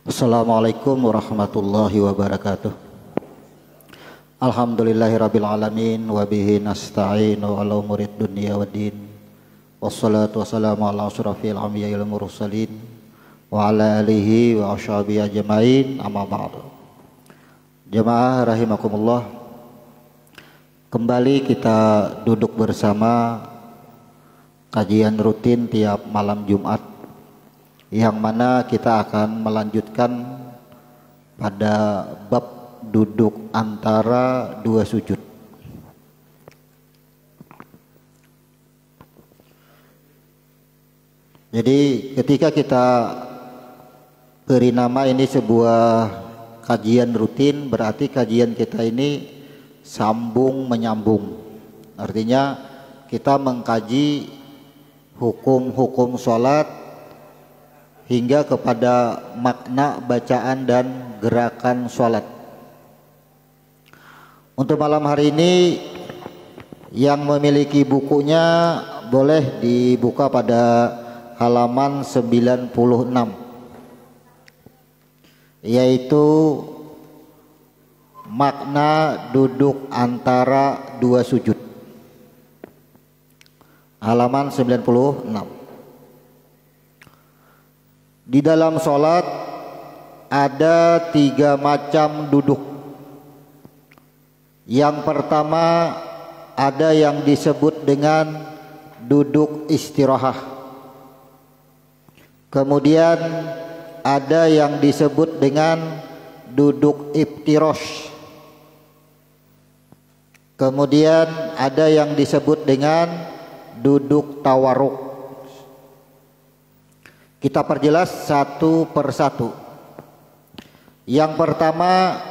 Assalamualaikum warahmatullahi wabarakatuh. Alhamdulillahirabbil alamin wa bihi nasta'inu ala umurid dunya waddin. Wassalatu wassalamu ala asyrafil anbiya'i wal mursalin wa ala alihi wa ashabihi ajmain, amma ba'du. Jemaah rahimakumullah, kembali kita duduk bersama kajian rutin tiap malam Jumat, yang mana kita akan melanjutkan pada bab duduk antara dua sujud. Jadi ketika kita beri nama ini sebuah kajian rutin, berarti kajian kita ini sambung menyambung. Artinya kita mengkaji hukum-hukum sholat hingga kepada makna bacaan dan gerakan sholat. Untuk malam hari ini yang memiliki bukunya boleh dibuka pada halaman 96, yaitu makna duduk antara dua sujud. Halaman 96. Di dalam sholat ada 3 macam duduk. Yang pertama ada yang disebut dengan duduk istirahah. Kemudian ada yang disebut dengan duduk iftirosh. Kemudian ada yang disebut dengan duduk tawarruk. Kita perjelas satu persatu. Yang pertama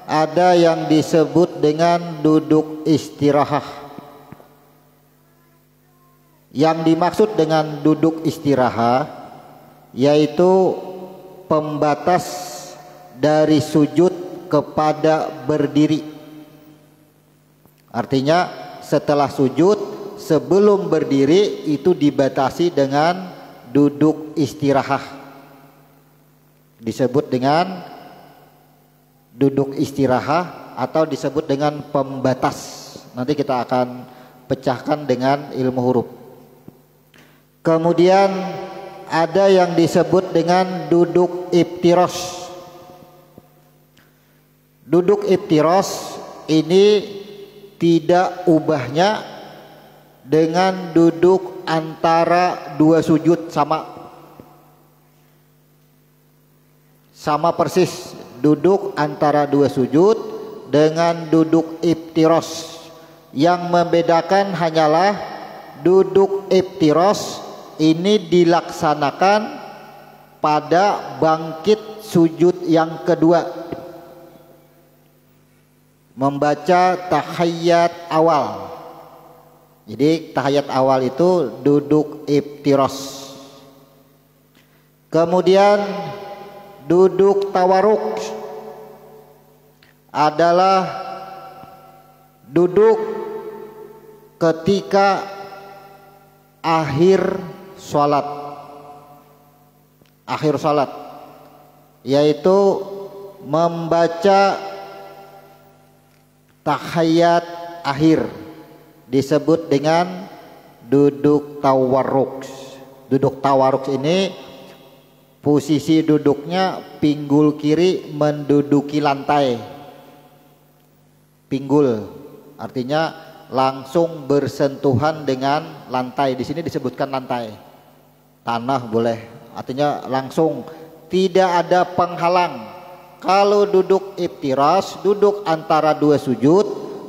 ada yang disebut dengan duduk istirahah. Yang dimaksud dengan duduk istirahah yaitu pembatas dari sujud kepada berdiri. Artinya setelah sujud, sebelum berdiri itu dibatasi dengan duduk istirahah, disebut dengan duduk istirahah atau disebut dengan pembatas. Nanti kita akan pecahkan dengan ilmu huruf. Kemudian ada yang disebut dengan duduk iftirosh. Duduk iftirosh ini tidak ubahnya dengan duduk antara dua sujud sama persis. Duduk antara dua sujud dengan duduk iftirosh. Yang membedakan hanyalah duduk iftirosh ini dilaksanakan pada bangkit sujud yang kedua, membaca tahiyat awal. Jadi tahiyat awal itu duduk iftirosh. Kemudian duduk tawarruk adalah duduk ketika akhir sholat, yaitu membaca tahiyat akhir, disebut dengan duduk tawarruk. Duduk tawarruk ini posisi duduknya pinggul kiri menduduki lantai. Pinggul artinya langsung bersentuhan dengan lantai. Di sini disebutkan lantai. Tanah boleh, artinya langsung, tidak ada penghalang. Kalau duduk iftirosh, duduk antara dua sujud,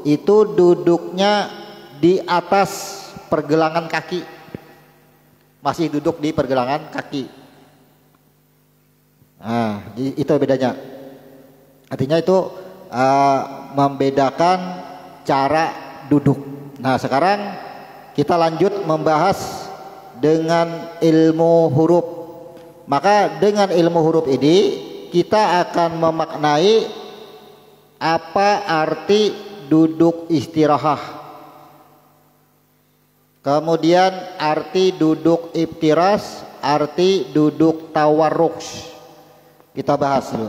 itu duduknya di atas pergelangan kaki, masih duduk di pergelangan kaki. Nah, itu bedanya. Artinya itu membedakan cara duduk. Nah, sekarang kita lanjut membahas dengan ilmu huruf. Maka dengan ilmu huruf ini kita akan memaknai apa arti duduk istirahah, kemudian arti duduk iftirosh, arti duduk tawarruk. kita bahas dulu.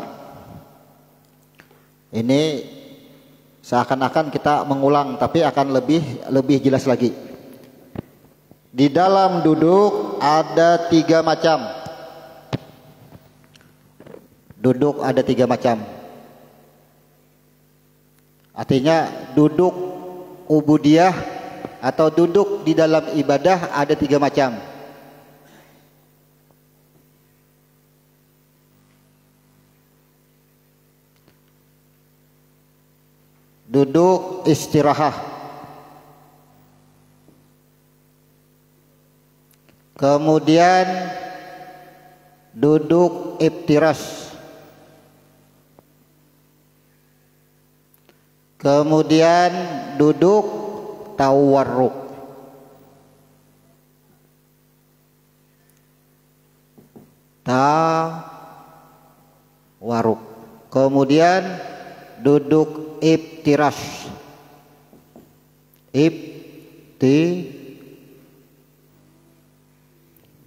Ini seakan-akan kita mengulang, tapi akan lebih jelas lagi. Di dalam duduk ada 3 macam. Duduk ada 3 macam. Artinya duduk ubudiyah atau duduk di dalam ibadah ada 3 macam. Duduk istirahah, kemudian duduk iftirash, kemudian duduk tawarruk. Tawarruk. Kemudian duduk iftirash.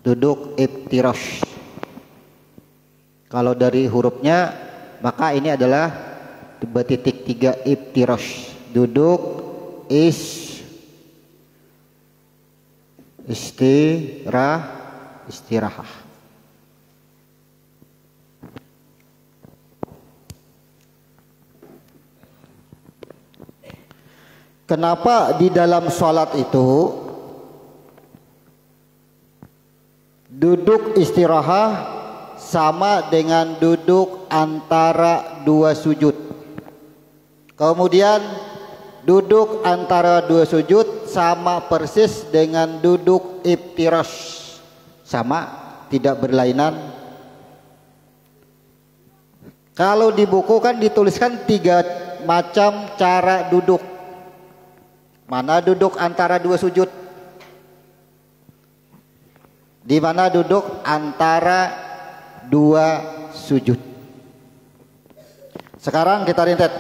Duduk iftirash. Kalau dari hurufnya maka ini adalah bertitik 3 iftirash. Duduk istirahah. Kenapa di dalam sholat itu duduk istirahah sama dengan duduk antara 2 sujud. Kemudian duduk antara 2 sujud sama persis dengan duduk iftirash. Sama, tidak berlainan. Kalau di buku kan dituliskan 3 macam cara duduk. Mana duduk antara 2 sujud? Di mana duduk antara 2 sujud? Sekarang kita rintet.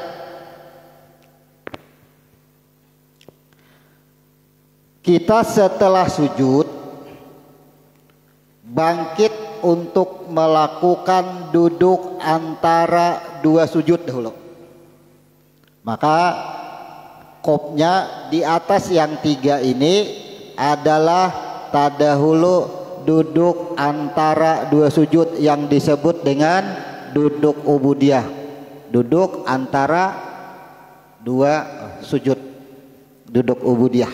Kita setelah sujud bangkit untuk melakukan duduk antara 2 sujud dahulu. Maka kopnya di atas yang 3 ini adalah tadahulu duduk antara 2 sujud yang disebut dengan duduk ubudiyah. Duduk antara 2 sujud. Duduk ubudiyah.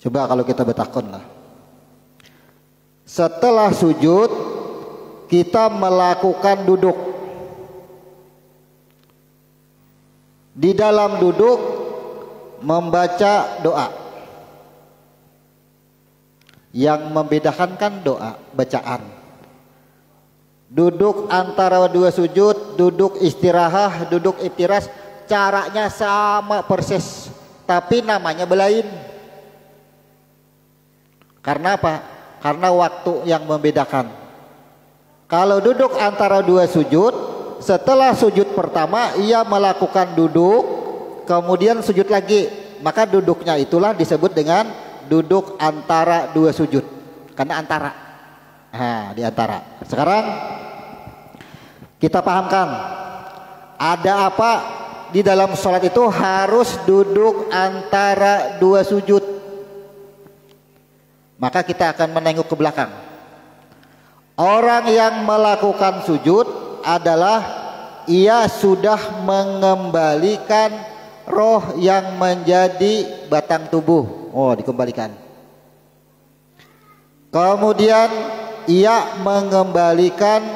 Coba kalau kita betakon lah. Setelah sujud kita melakukan duduk. Di dalam duduk membaca doa. Yang membedakan kan doa, bacaan. Duduk antara 2 sujud, duduk istirahah, duduk iftirash, caranya sama persis, tapi namanya belain. Karena apa? Karena waktu yang membedakan. Kalau duduk antara 2 sujud, setelah sujud pertama ia melakukan duduk, kemudian sujud lagi, maka duduknya itulah disebut dengan duduk antara 2 sujud. Karena antara. Nah, di antara. Sekarang kita pahamkan ada apa di dalam sholat itu harus duduk antara 2 sujud. Maka kita akan menengok ke belakang. Orang yang melakukan sujud adalah ia sudah mengembalikan roh yang menjadi batang tubuh. Oh, dikembalikan. Kemudian ia mengembalikan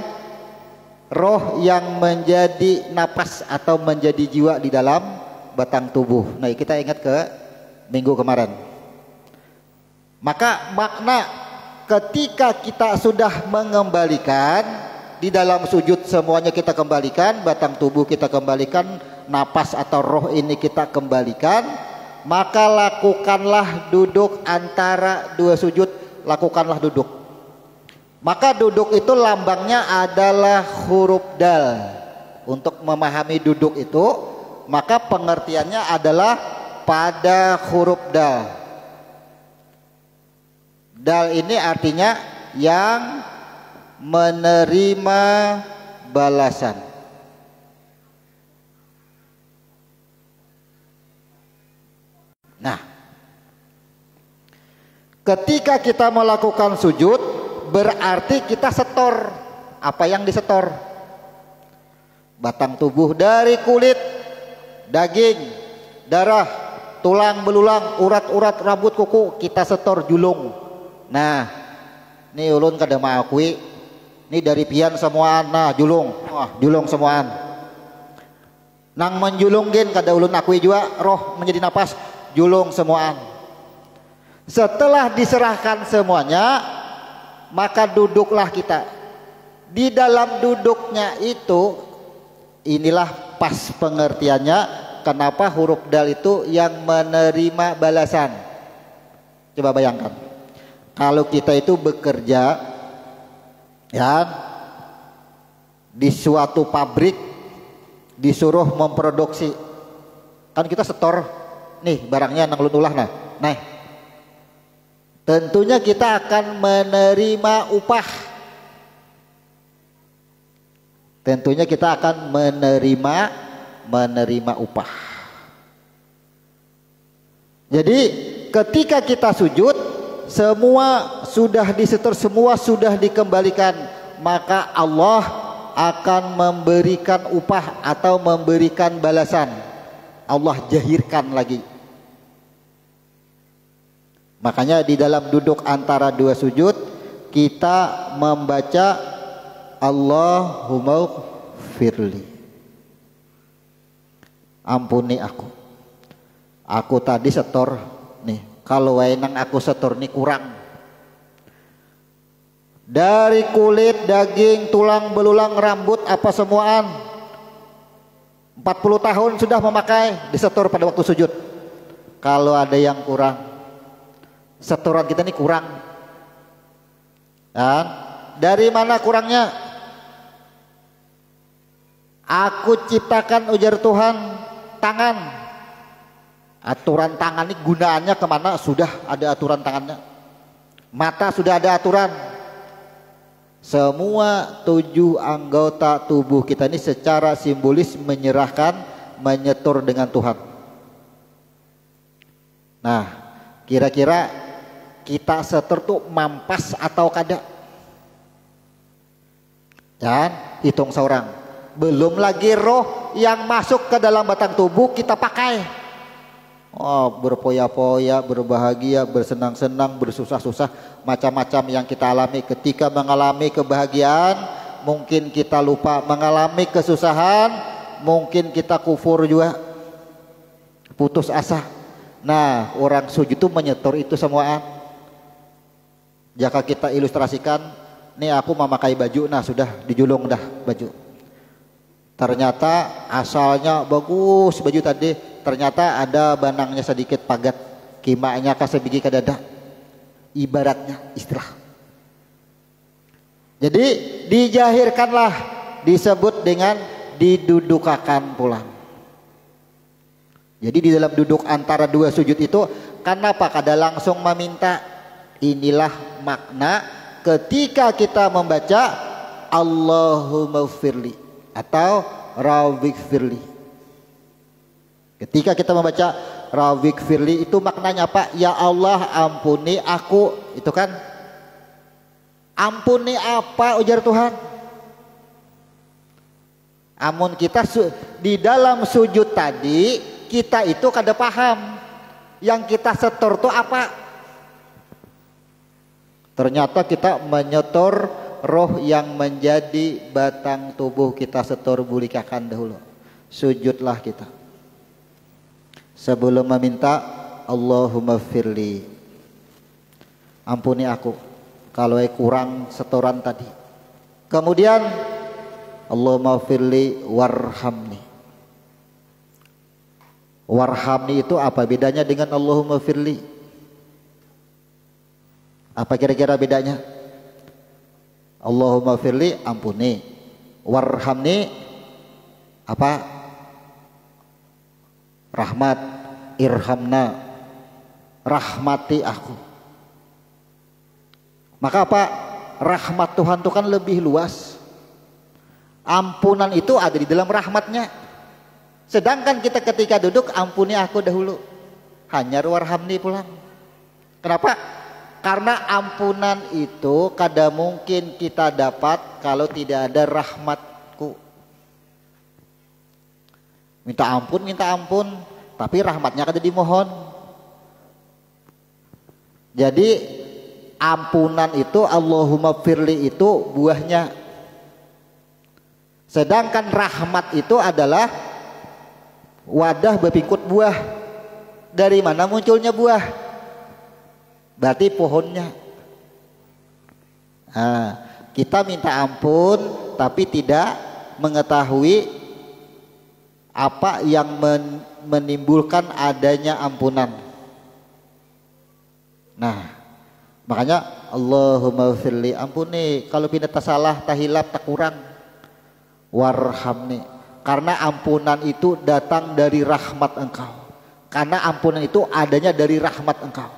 roh yang menjadi napas atau menjadi jiwa di dalam batang tubuh. Nah, kita ingat ke minggu kemarin. Maka makna ketika kita sudah mengembalikan di dalam sujud semuanya kita kembalikan, batang tubuh kita kembalikan, napas atau roh ini kita kembalikan, maka lakukanlah duduk antara 2 sujud, lakukanlah duduk. Maka duduk itu lambangnya adalah huruf dal. Untuk memahami duduk itu, maka pengertiannya adalah pada huruf dal. Dal ini artinya yang menerima balasan. Nah, ketika kita melakukan sujud berarti kita setor. Apa yang disetor? Batang tubuh dari kulit, daging, darah, tulang belulang, urat-urat, rambut, kuku, kita setor julung. Nah, ini ulun kada mengakui, ini dari pian semuaan, nah julung, julung semuaan. Nang menjulungin kada ulun akui juga, roh menjadi napas, julung semuaan. Setelah diserahkan semuanya, maka duduklah kita. Di dalam duduknya itu, inilah pas pengertiannya kenapa huruf dal itu yang menerima balasan. Coba bayangkan, kalau kita itu bekerja ya di suatu pabrik, disuruh memproduksi, kan kita setor nih barangnya nang ulah nah tentunya kita akan menerima upah. Tentunya kita akan menerima upah. Jadi ketika kita sujud, semua sudah disetor, semua sudah dikembalikan, maka Allah akan memberikan upah atau memberikan balasan. Allah jahirkan lagi. Makanya di dalam duduk antara dua sujud kita membaca Allahumma firli, ampuni aku tadi setor nih, kalau wainang aku setor nih kurang dari kulit, daging, tulang belulang, rambut, apa semuaan 40 tahun sudah memakai, disetor pada waktu sujud. Kalau ada yang kurang, setoran kita nih kurang, dan dari mana kurangnya? Aku ciptakan, ujar Tuhan, tangan. Aturan tangan ini gunaannya kemana? Sudah ada aturan tangannya. Mata sudah ada aturan. Semua 7 anggota tubuh kita ini secara simbolis menyerahkan, menyetor dengan Tuhan. Nah, kira-kira kita setor tuh mampas atau kada? Dan hitung seorang. Belum lagi roh yang masuk ke dalam batang tubuh kita pakai. Oh, berpoya-poya, berbahagia, bersenang-senang, bersusah-susah, macam-macam yang kita alami. Ketika mengalami kebahagiaan, mungkin kita lupa. Mengalami kesusahan, mungkin kita kufur juga, putus asa. Nah, orang sujud itu menyetor itu semuaan. Jika kita ilustrasikan, nih aku memakai baju, nah sudah dijulung dah baju. Ternyata asalnya bagus baju tadi, ternyata ada banangnya sedikit pagat, kimaknya kasebigi kadada, ibaratnya istilah. Jadi dijahirkanlah, disebut dengan didudukakan pulang. Jadi di dalam duduk antara dua sujud itu, kenapa kada langsung meminta? Inilah makna ketika kita membaca Allahumma firli atau Rabbik firli. Ketika kita membaca Rabbik firli itu maknanya apa? Ya Allah ampuni aku. Itu kan ampuni apa, ujar Tuhan? Amun kita di dalam sujud tadi, kita itu kada paham yang kita setor itu apa. Ternyata kita menyetor roh yang menjadi batang tubuh kita, setor bulikakan dahulu. Sujudlah kita sebelum meminta Allahumma firli, ampuni aku kalau kurang setoran tadi. Kemudian Allahumma firli warhamni. Warhamni itu apa bedanya dengan Allahumma firli? Apa kira-kira bedanya? Allahumma firli ampuni, warhamni apa? Rahmat, irhamna, rahmati aku. Maka apa? Rahmat Tuhan itu kan lebih luas. Ampunan itu ada di dalam rahmatnya. Sedangkan kita ketika duduk, ampuni aku dahulu, hanya warhamni pulang. Kenapa? Karena ampunan itu kada mungkin kita dapat kalau tidak ada rahmatku. Minta ampun, tapi rahmatnya kada dimohon. Jadi ampunan itu, Allahumma firli itu buahnya. Sedangkan rahmat itu adalah wadah berpikut buah. Dari mana munculnya buah? Berarti pohonnya. Nah, kita minta ampun tapi tidak mengetahui apa yang menimbulkan adanya ampunan. Nah, makanya Allahumma firli, ampuni kalau pindah tasalah, tahilap, tak kurang, warhamni, karena ampunan itu datang dari rahmat Engkau. Karena ampunan itu adanya dari rahmat Engkau.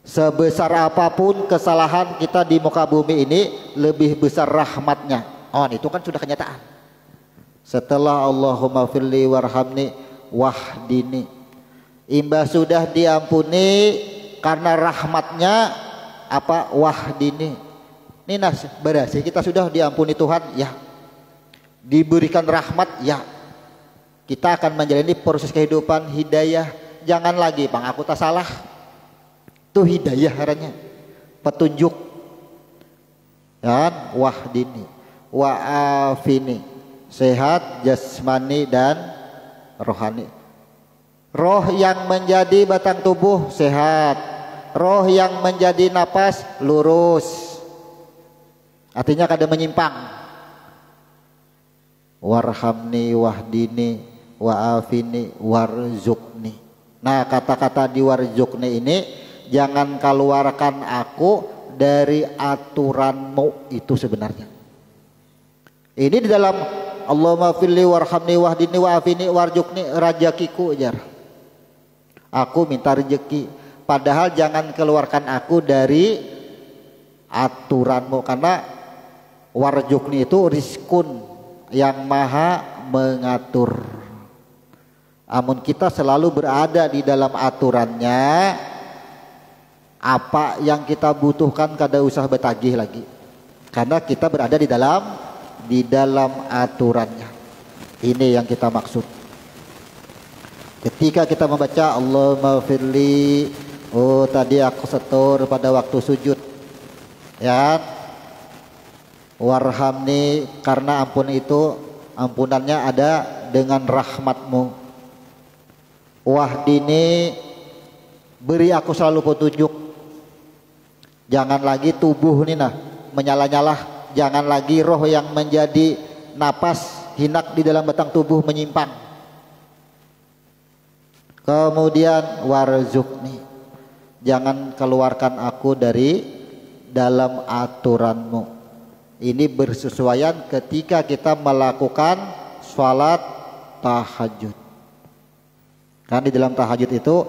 Sebesar apapun kesalahan kita di muka bumi ini, lebih besar rahmatnya. Oh, itu kan sudah kenyataan. Setelah Allahumma firli warhamni wahdini, imbas sudah diampuni karena rahmatnya, apa? Wahdini. Ini berhasil, kita sudah diampuni Tuhan, ya. Diberikan rahmat, ya. Kita akan menjalani proses kehidupan hidayah. Jangan lagi, Bang, aku tak salah. Itu hidayah caranya, petunjuk. Dan wahdini wa'afini, sehat jasmani dan rohani. Roh yang menjadi batang tubuh sehat, roh yang menjadi napas lurus, artinya kada menyimpang. Warhamni wahdini wa'afini warzukni. Nah, kata-kata di warzukni ini, jangan keluarkan aku dari aturanmu, itu sebenarnya. Ini di dalam Allahumma firli warhamni wahdini wa'afini warzukni, rajakiku jar. Aku minta rezeki, padahal jangan keluarkan aku dari aturanmu, karena warjukni itu rizkun, yang maha mengatur. Amun kita selalu berada di dalam aturannya, apa yang kita butuhkan kada usah bertagih lagi, karena kita berada di dalam aturannya. Ini yang kita maksud ketika kita membaca Allahumma firli. Oh, tadi aku setor pada waktu sujud, ya. Warhamni, karena ampun itu, ampunannya ada dengan rahmatmu. Wahdini, beri aku selalu petunjuk. Jangan lagi tubuh ini menyala-nyala, jangan lagi roh yang menjadi napas hinak di dalam batang tubuh menyimpang. Kemudian warzukni, jangan keluarkan aku dari dalam aturanmu. Ini bersesuaian ketika kita melakukan sholat tahajud. Kan di dalam tahajud itu,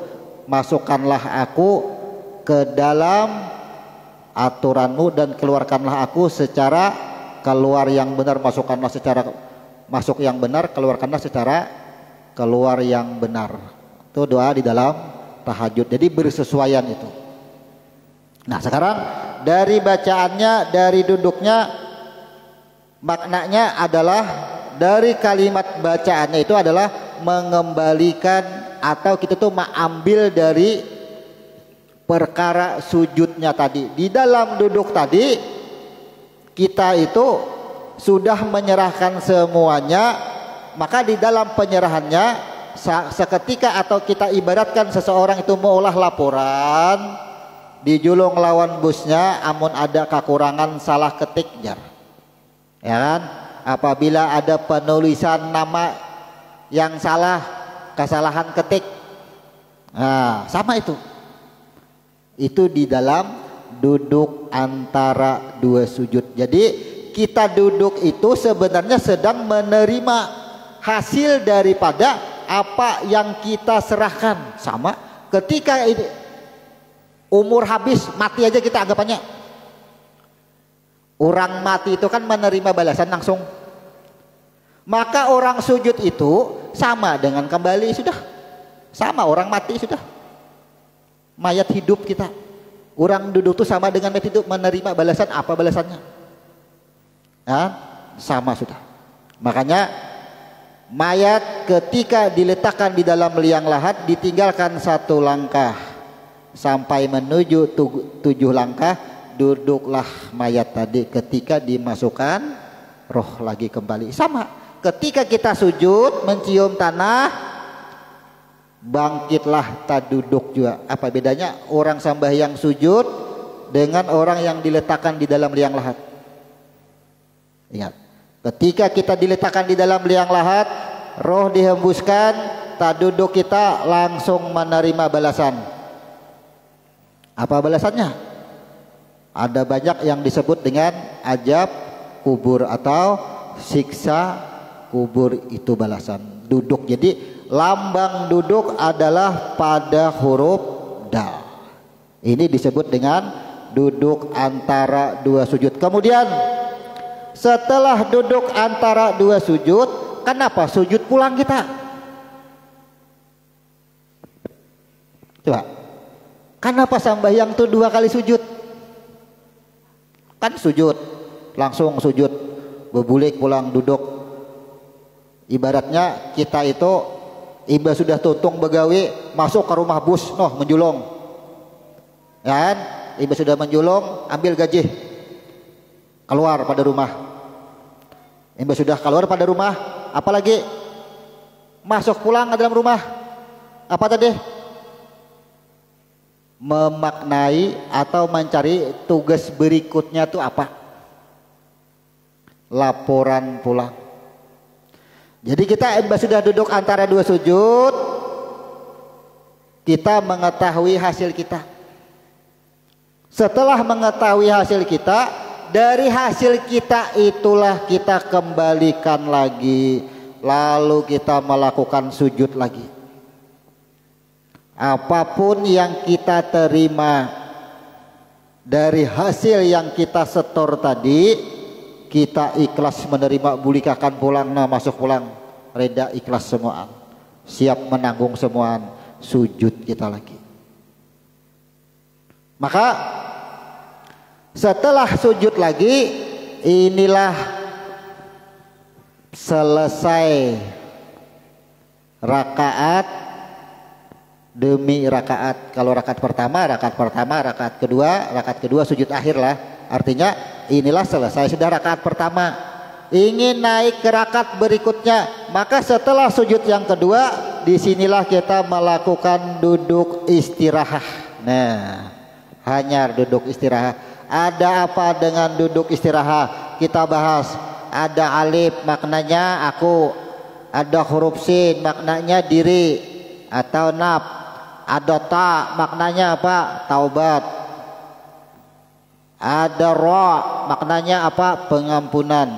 masukkanlah aku ke dalam aturanmu dan keluarkanlah aku secara keluar yang benar. Masukkanlah secara masuk yang benar, keluarkanlah secara keluar yang benar. Itu doa di dalam tahajud. Jadi bersesuaian itu. Nah, sekarang dari bacaannya, dari duduknya, maknanya adalah, dari kalimat bacaannya itu adalah mengembalikan, atau kita tuh mengambil dari perkara sujudnya tadi. Di dalam duduk tadi kita itu sudah menyerahkan semuanya, maka di dalam penyerahannya seketika, atau kita ibaratkan seseorang itu mengolah laporan di julung lawan busnya, amun ada kekurangan salah ketik jar, ya kan? Apabila ada penulisan nama yang salah, kesalahan ketik, nah sama itu di dalam duduk antara dua sujud. Jadi kita duduk itu sebenarnya sedang menerima hasil daripada apa yang kita serahkan. Sama ketika ini umur habis, mati aja kita anggapannya, Orang mati itu kan menerima balasan langsung. Maka orang sujud itu sama dengan kembali sudah. Sama orang mati sudah. Mayat hidup kita. Orang duduk itu sama dengan mayat hidup, menerima balasan apa balasannya? Nah, sama sudah. Makanya mayat ketika diletakkan di dalam liang lahat ditinggalkan 1 langkah sampai menuju 7 langkah, duduklah mayat tadi. Ketika dimasukkan, roh lagi kembali. Sama, ketika kita sujud mencium tanah, bangkitlah tak duduk juga. Apa bedanya orang sembahyang sujud dengan orang yang diletakkan di dalam liang lahat? Ingat, ketika kita diletakkan di dalam liang lahat, roh dihembuskan, tak duduk kita langsung menerima balasan. Apa balasannya? Ada banyak yang disebut dengan azab kubur atau siksa kubur, itu balasan duduk. Jadi lambang duduk adalah pada huruf dal. Ini disebut dengan duduk antara 2 sujud. Kemudian setelah duduk antara 2 sujud, kenapa sujud pulang kita? Coba, kenapa sembahyang tuh 2 kali sujud? Kan sujud, langsung sujud, berbulik pulang duduk. Ibaratnya kita itu iba sudah tuntung begawi, masuk ke rumah bus, noh menjulung. Kan? Iba sudah menjulung, ambil gaji, keluar pada rumah. Iba sudah keluar pada rumah, apalagi masuk pulang ke dalam rumah. Apa tadi? Memaknai atau mencari tugas berikutnya itu apa? Laporan pulang. Jadi kita sudah duduk antara 2 sujud, kita mengetahui hasil kita. Setelah mengetahui hasil kita, dari hasil kita itulah kita kembalikan lagi, lalu kita melakukan sujud lagi. Apapun yang kita terima dari hasil yang kita setor tadi, kita ikhlas menerima, bulikakan pulang, nah masuk pulang, reda ikhlas semuaan, siap menanggung semuaan, sujud kita lagi. Maka setelah sujud lagi, inilah selesai rakaat demi rakaat. Kalau rakaat pertama, rakaat kedua sujud akhir lah. Artinya inilah selesai sudah rakaat pertama, ingin naik ke rakaat berikutnya, maka setelah sujud yang kedua, disinilah kita melakukan duduk istirahat. Nah, hanya duduk istirahat. Ada apa dengan duduk istirahat? Kita bahas. Ada alif maknanya aku, ada huruf sin maknanya diri atau naf, ada ta maknanya apa? Taubat. Ada ra maknanya apa? Pengampunan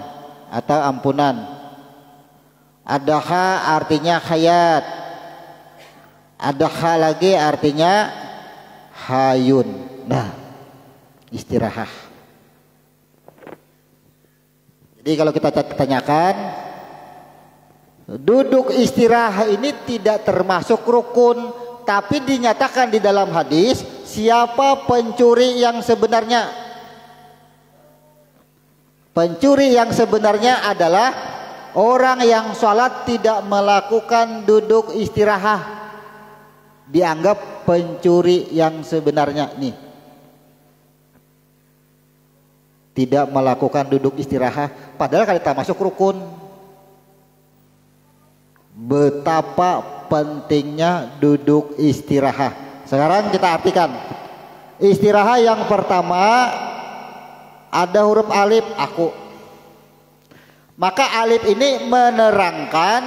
atau ampunan. Ada ha artinya hayat. Ada ha lagi artinya hayun. Nah, istirahat. Jadi kalau kita tanyakan, duduk istirahat ini tidak termasuk rukun, tapi dinyatakan di dalam hadis, siapa pencuri yang sebenarnya? Pencuri yang sebenarnya adalah orang yang sholat tidak melakukan duduk istirahat, dianggap pencuri yang sebenarnya nih. Tidak melakukan duduk istirahat, padahal kalau kita masuk rukun. Betapa pentingnya duduk istirahat. Sekarang kita artikan. Istirahat yang pertama ada huruf alif aku. Maka alif ini menerangkan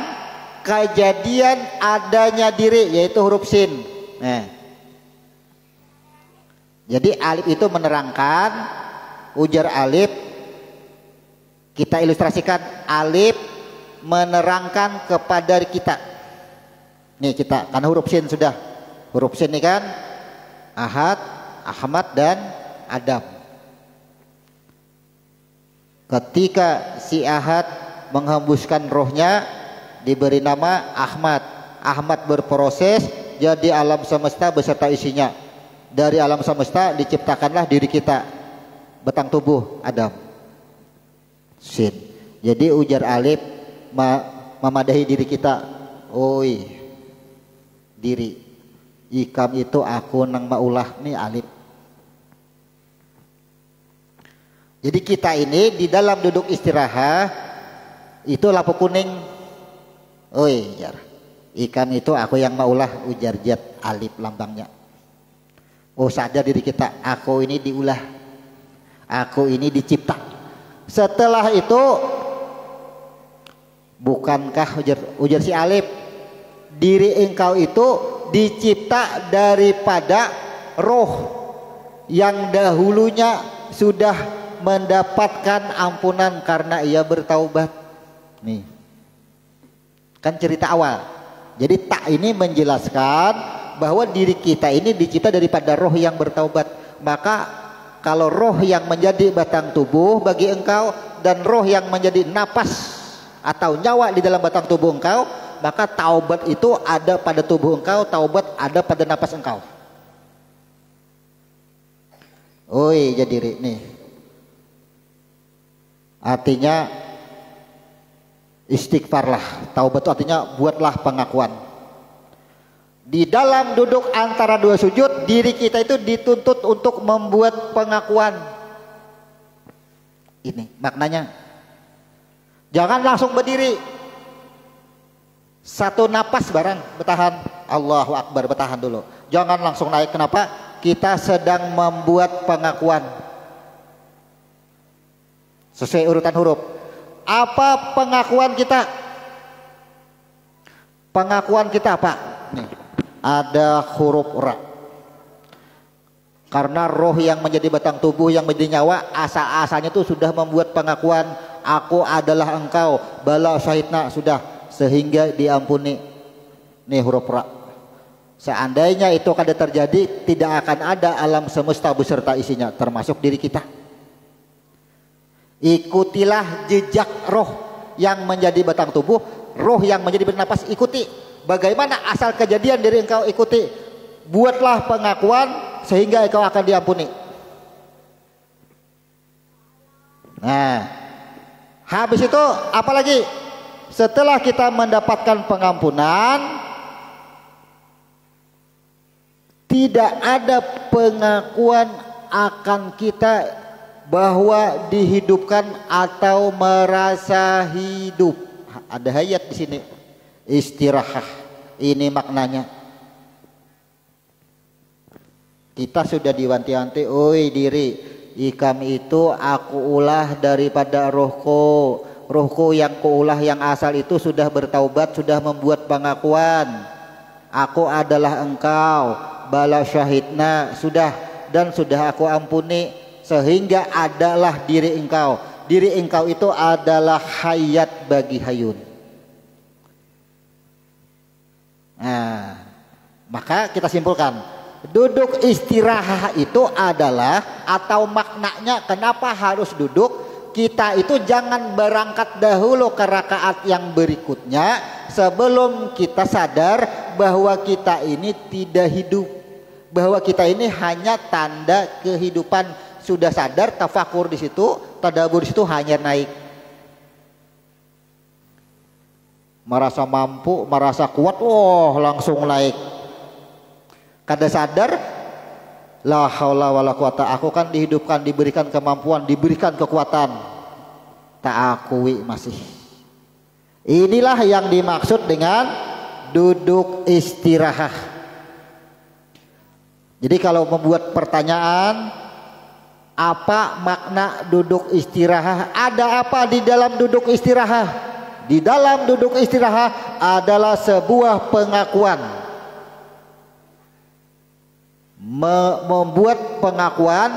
kejadian adanya diri, yaitu huruf sin. Nah. Jadi alif itu menerangkan, ujar alif, kita ilustrasikan alif menerangkan kepada kita. Nih kita, karena huruf sin sudah. Huruf sin ini kan Ahad, Ahmad dan Adam. Ketika si Ahad menghembuskan rohnya, diberi nama Ahmad. Ahmad berproses jadi alam semesta beserta isinya. Dari alam semesta diciptakanlah diri kita, batang tubuh Adam. Sin. Jadi ujar alif memadahi diri kita. Oi, diri. Ikam itu aku nang maulah nih alif. Jadi kita ini di dalam duduk istirahat itu lampu kuning. Oi, jar. Ikam itu aku yang maulah, ujar jat alif lambangnya. Oh, sadar diri kita, aku ini diulah. Aku ini dicipta. Setelah itu bukankah ujar si alif, diri engkau itu dicipta daripada roh yang dahulunya sudah mendapatkan ampunan karena ia bertaubat. Nih, kan cerita awal. Jadi tak ini menjelaskan bahwa diri kita ini dicipta daripada roh yang bertaubat. Maka kalau roh yang menjadi batang tubuh bagi engkau dan roh yang menjadi napas atau nyawa di dalam batang tubuh engkau, maka taubat itu ada pada tubuh engkau, taubat ada pada napas engkau. Oi, jadi nih. Artinya istighfarlah. Taubat itu artinya buatlah pengakuan. Di dalam duduk antara dua sujud, diri kita itu dituntut untuk membuat pengakuan. Ini maknanya. Jangan langsung berdiri. Satu napas barang bertahan. Allahu Akbar, bertahan dulu. Jangan langsung naik. Kenapa? Kita sedang membuat pengakuan. Sesuai urutan huruf. Apa pengakuan kita? Pengakuan kita apa? Nih, ada huruf ra. Karena roh yang menjadi batang tubuh, yang menjadi nyawa, asal-asalnya itu sudah membuat pengakuan, aku adalah engkau, bala syahidna, sudah, sehingga diampuni. Nih huruf ra. Seandainya itu akan terjadi, tidak akan ada alam semesta beserta isinya, termasuk diri kita. Ikutilah jejak roh yang menjadi batang tubuh, roh yang menjadi bernapas, ikuti. Bagaimana asal kejadian dari engkau, ikuti. Buatlah pengakuan sehingga engkau akan diampuni. Nah, habis itu apalagi? Setelah kita mendapatkan pengampunan, tidak ada pengakuan akan kita bahwa dihidupkan atau merasa hidup. Ada hayat di sini. Istirahat. Ini maknanya. Kita sudah diwanti-wanti, oi diri, ikam itu aku ulah daripada rohku. Rohku yang kuulah yang asal itu sudah bertaubat, sudah membuat pengakuan. Aku adalah engkau, bala syahidna, sudah, dan sudah aku ampuni. Sehingga adalah diri engkau. Diri engkau itu adalah hayat bagi hayun. Nah, maka kita simpulkan, duduk istirahat itu adalah, atau maknanya kenapa harus duduk, kita itu jangan berangkat dahulu ke rakaat yang berikutnya sebelum kita sadar bahwa kita ini tidak hidup, bahwa kita ini hanya tanda kehidupan. Sudah sadar, tafakur di situ, tadabur di situ, hanya naik. Merasa mampu, merasa kuat, langsung naik. Kada sadar, la haula wala quwata, aku kan dihidupkan, diberikan kemampuan, diberikan kekuatan, tak akui masih. Inilah yang dimaksud dengan duduk istirahat. Jadi kalau membuat pertanyaan, apa makna duduk istirahat? Ada apa di dalam duduk istirahat? Di dalam duduk istirahat adalah sebuah pengakuan. Membuat pengakuan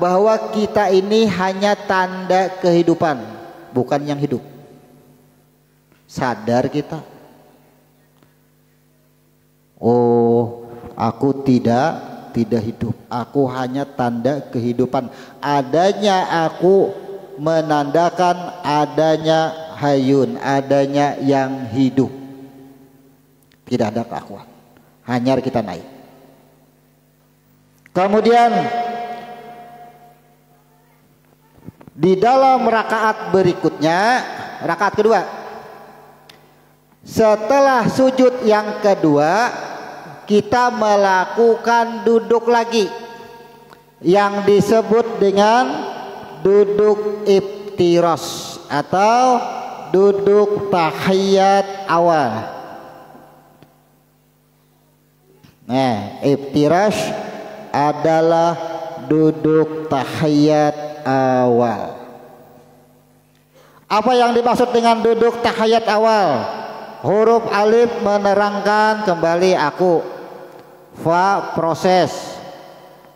bahwa kita ini hanya tanda kehidupan, bukan yang hidup. Sadar kita. Oh, aku tidak hidup, aku hanya tanda kehidupan. Adanya aku menandakan adanya hayun, adanya yang hidup. Tidak ada kelakuan, hanya kita naik. Kemudian di dalam rakaat berikutnya, rakaat kedua, setelah sujud yang kedua, kita melakukan duduk lagi yang disebut dengan duduk iftiras atau duduk tahiyat awal. Nah, iftiras adalah duduk tahiyat awal. Apa yang dimaksud dengan duduk tahiyat awal? Huruf alif menerangkan kembali aku, fa proses,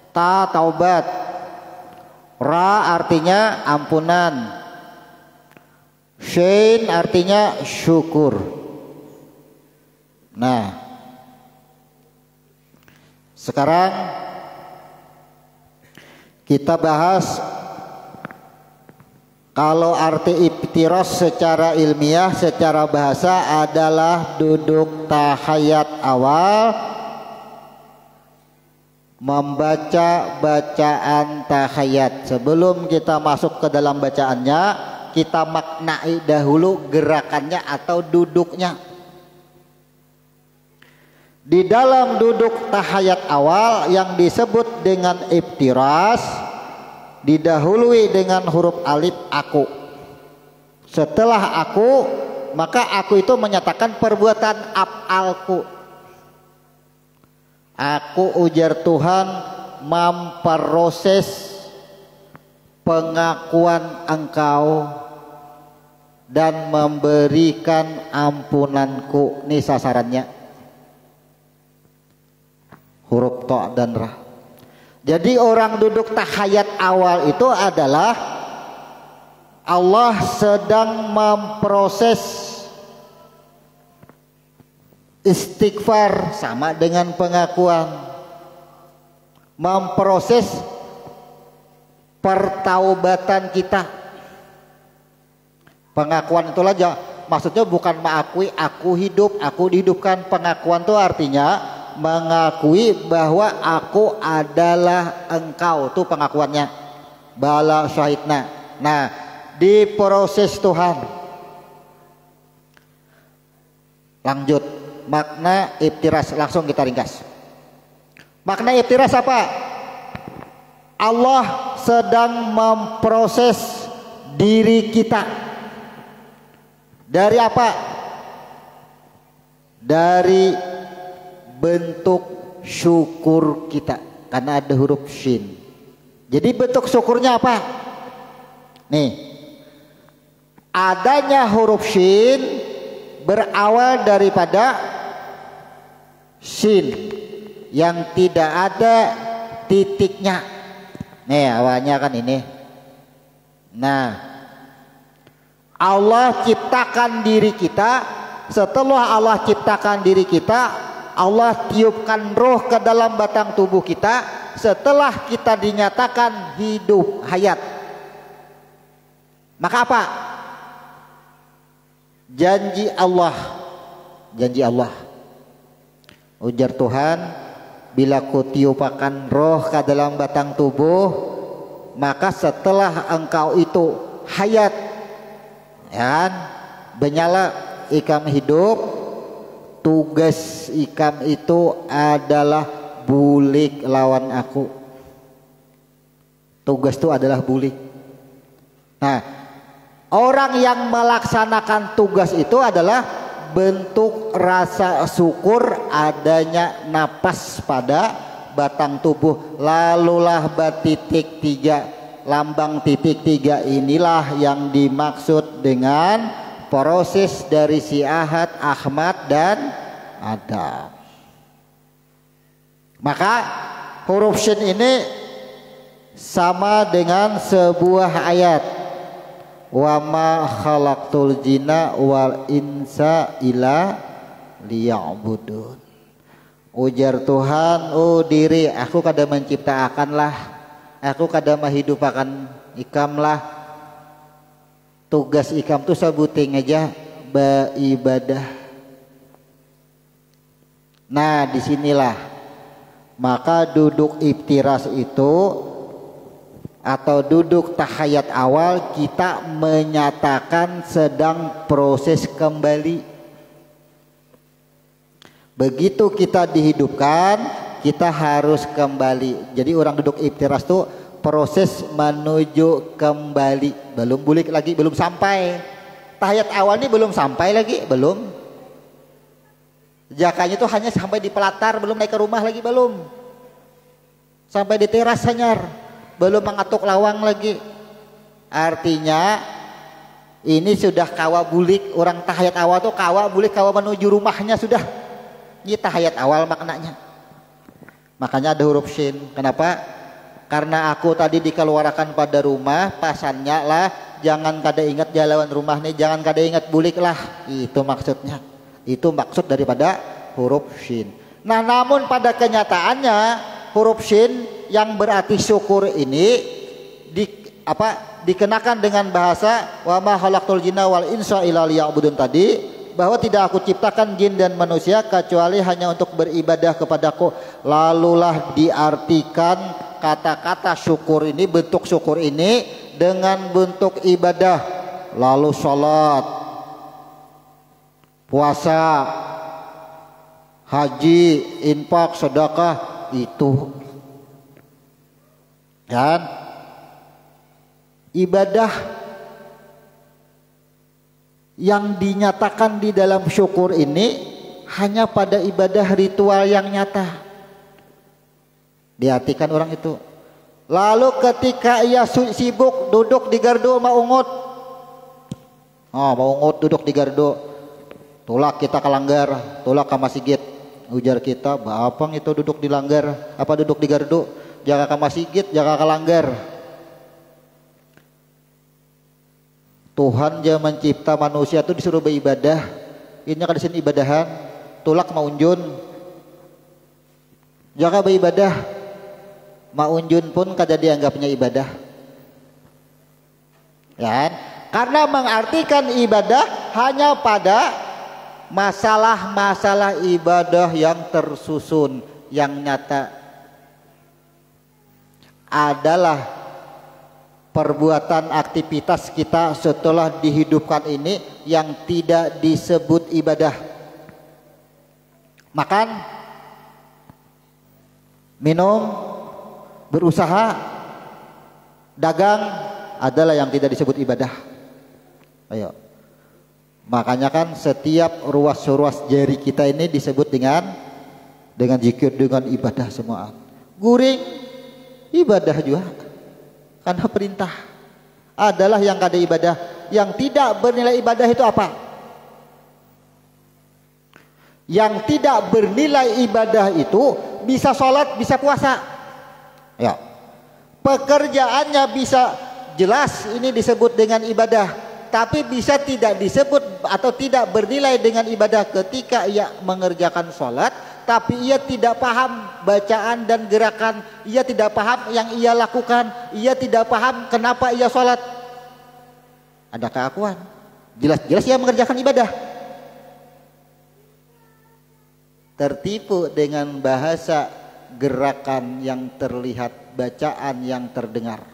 ta taubat, ra artinya ampunan, shin artinya syukur. Nah, sekarang kita bahas kalau arti iftiras secara ilmiah, secara bahasa adalah duduk tahiyat awal, membaca bacaan tahiyat. Sebelum kita masuk ke dalam bacaannya, kita maknai dahulu gerakannya atau duduknya. Di dalam duduk tahiyat awal yang disebut dengan iftiras, didahului dengan huruf alif aku. Setelah aku, maka aku itu menyatakan perbuatan af'alku. Aku, ujar Tuhan, memproses pengakuan engkau dan memberikan ampunanku. Ini sasarannya, huruf to dan ra. Jadi orang duduk tahiyat awal itu adalah Allah sedang memproses istighfar, sama dengan pengakuan, memproses pertaubatan kita. Pengakuan itu aja, maksudnya bukan mengakui aku hidup, aku dihidupkan. Pengakuan itu artinya mengakui bahwa aku adalah engkau, itu pengakuannya. Bala syahidna. Nah, diproses Tuhan. Lanjut, makna iftiras langsung kita ringkas. Makna iftiras apa? Allah sedang memproses diri kita. Dari apa? Dari bentuk syukur kita, karena ada huruf shin. Jadi bentuk syukurnya apa? Nih, adanya huruf shin berawal daripada shin yang tidak ada titiknya. Nih awalnya kan ini. Nah, Allah ciptakan diri kita. Setelah Allah ciptakan diri kita, Allah tiupkan roh ke dalam batang tubuh kita. Setelah kita dinyatakan hidup, hayat, maka apa? Janji Allah. Janji Allah, ujar Tuhan, bila ku tiupakan roh ke dalam batang tubuh, maka setelah engkau itu hayat, ya, menyala ikam hidup, tugas ikam itu adalah bulik lawan aku. Tugas itu adalah bulik. Nah, orang yang melaksanakan tugas itu adalah bentuk rasa syukur adanya napas pada batang tubuh. Lalulah titik 3, lambang titik 3 inilah yang dimaksud dengan proses dari si Ahad, Ahmad, dan Adam. Maka huruf shin ini sama dengan sebuah ayat, wa ma khalaqtul jinna wal insa illa liya'budun. Ujar Tuhan, oh diri aku kada menciptakanlah, aku kada menghidupakan ikamlah, tugas ikam tuh sebuting aja beribadah. Nah disinilah maka duduk iftiras itu atau duduk tahiyat awal kita menyatakan sedang proses kembali. Begitu kita dihidupkan kita harus kembali. Jadi orang duduk iftiras tuh proses menuju kembali. Belum bulik lagi, belum sampai. Tahiyat awal ini belum sampai lagi, belum. Jakanya tuh hanya sampai di pelatar, belum naik ke rumah lagi, belum. Sampai di teras hanyar, belum mengatuk lawang lagi. Artinya ini sudah kawa bulik. Orang tahiyat awal tuh kawa bulik, kawa menuju rumahnya sudah. Ini tahiyat awal maknanya. Makanya ada huruf shin. Kenapa? Karena aku tadi dikeluarkan pada rumah, pasannya lah jangan kada ingat jalan rumah nih, jangan kada ingat bulik lah. Itu maksudnya. Itu maksud daripada huruf shin. Nah, namun pada kenyataannya huruf shin yang berarti syukur ini dikenakan dengan bahasa wa ma khalaqtul jinna wal insa illa liya'budun tadi, bahwa tidak aku ciptakan jin dan manusia kecuali hanya untuk beribadah kepadaku. Lalulah diartikan kata-kata syukur ini, bentuk syukur ini dengan bentuk ibadah. Lalu sholat, puasa, haji, infak, sedekah, itu kan ibadah. Yang dinyatakan di dalam syukur ini hanya pada ibadah ritual yang nyata. Diartikan orang itu. Lalu ketika ia sibuk duduk di gardu maungut. Maungut duduk di gardu. Tulak kita ke langgar, tulak ke masjid. Ujar kita, bapang itu duduk di langgar, apa duduk di gardu? Jaga ke masjid, jaga ke langgar. Tuhan yang mencipta manusia itu disuruh beribadah. Ini kan disini ibadahan. Tulak maunjun. Jaka beribadah. Maunjun pun kada dianggapnya ibadah. Ya, karena mengartikan ibadah hanya pada masalah-masalah ibadah yang tersusun, yang nyata. Adalah perbuatan aktivitas kita setelah dihidupkan ini yang tidak disebut ibadah. Makan, minum, berusaha, dagang adalah yang tidak disebut ibadah. Ayo. Makanya kan setiap ruas-ruas jari kita ini disebut dengan zikir, dengan ibadah semua. Guring ibadah juga. Karena perintah adalah yang kada ibadah. Yang tidak bernilai ibadah itu apa? Yang tidak bernilai ibadah itu bisa sholat, bisa puasa. Ya. Pekerjaannya bisa jelas ini disebut dengan ibadah, tapi bisa tidak disebut atau tidak bernilai dengan ibadah ketika ia mengerjakan sholat, tapi ia tidak paham bacaan dan gerakan, ia tidak paham yang ia lakukan, ia tidak paham kenapa ia sholat. Ada keakuan, jelas-jelas ia mengerjakan ibadah. Tertipu dengan bahasa gerakan yang terlihat, bacaan yang terdengar.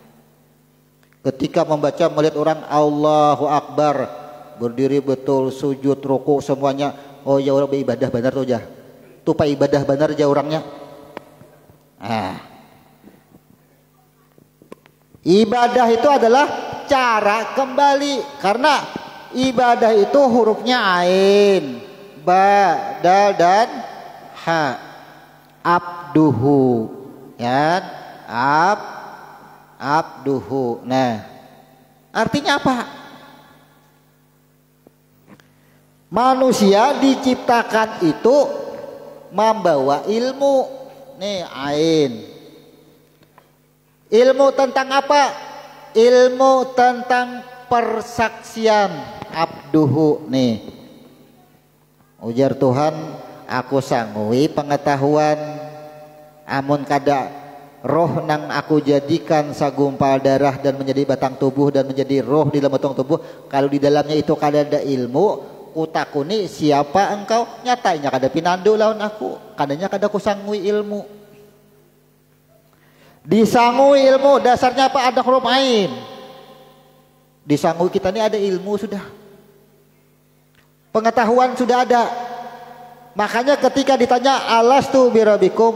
Ketika membaca melihat orang Allahu Akbar, berdiri betul, sujud, ruku semuanya, oh ya orang beribadah benar tuh aja. Tupa ibadah benar aja orangnya. Ibadah itu adalah cara kembali, karena ibadah itu hurufnya ain, ba, dal dan ha. Abduhu, ya, abduhu. Nah, artinya apa? Manusia diciptakan itu membawa ilmu. Nih ain. Ilmu tentang apa? Ilmu tentang persaksian. Abduhu nih. Ujar Tuhan, aku sanggupi pengetahuan, amun kada roh nang aku jadikan segumpal darah dan menjadi batang tubuh dan menjadi roh di dalam batang tubuh, kalau di dalamnya itu kada ada ilmu, kutakuni siapa engkau, nyatanya kada pinandu lawan aku, kadanya kada kusangui ilmu. Disangui ilmu dasarnya apa? Ada huruf ain. Disangui kita ini ada ilmu sudah, pengetahuan sudah ada. Makanya ketika ditanya alastu birabbikum,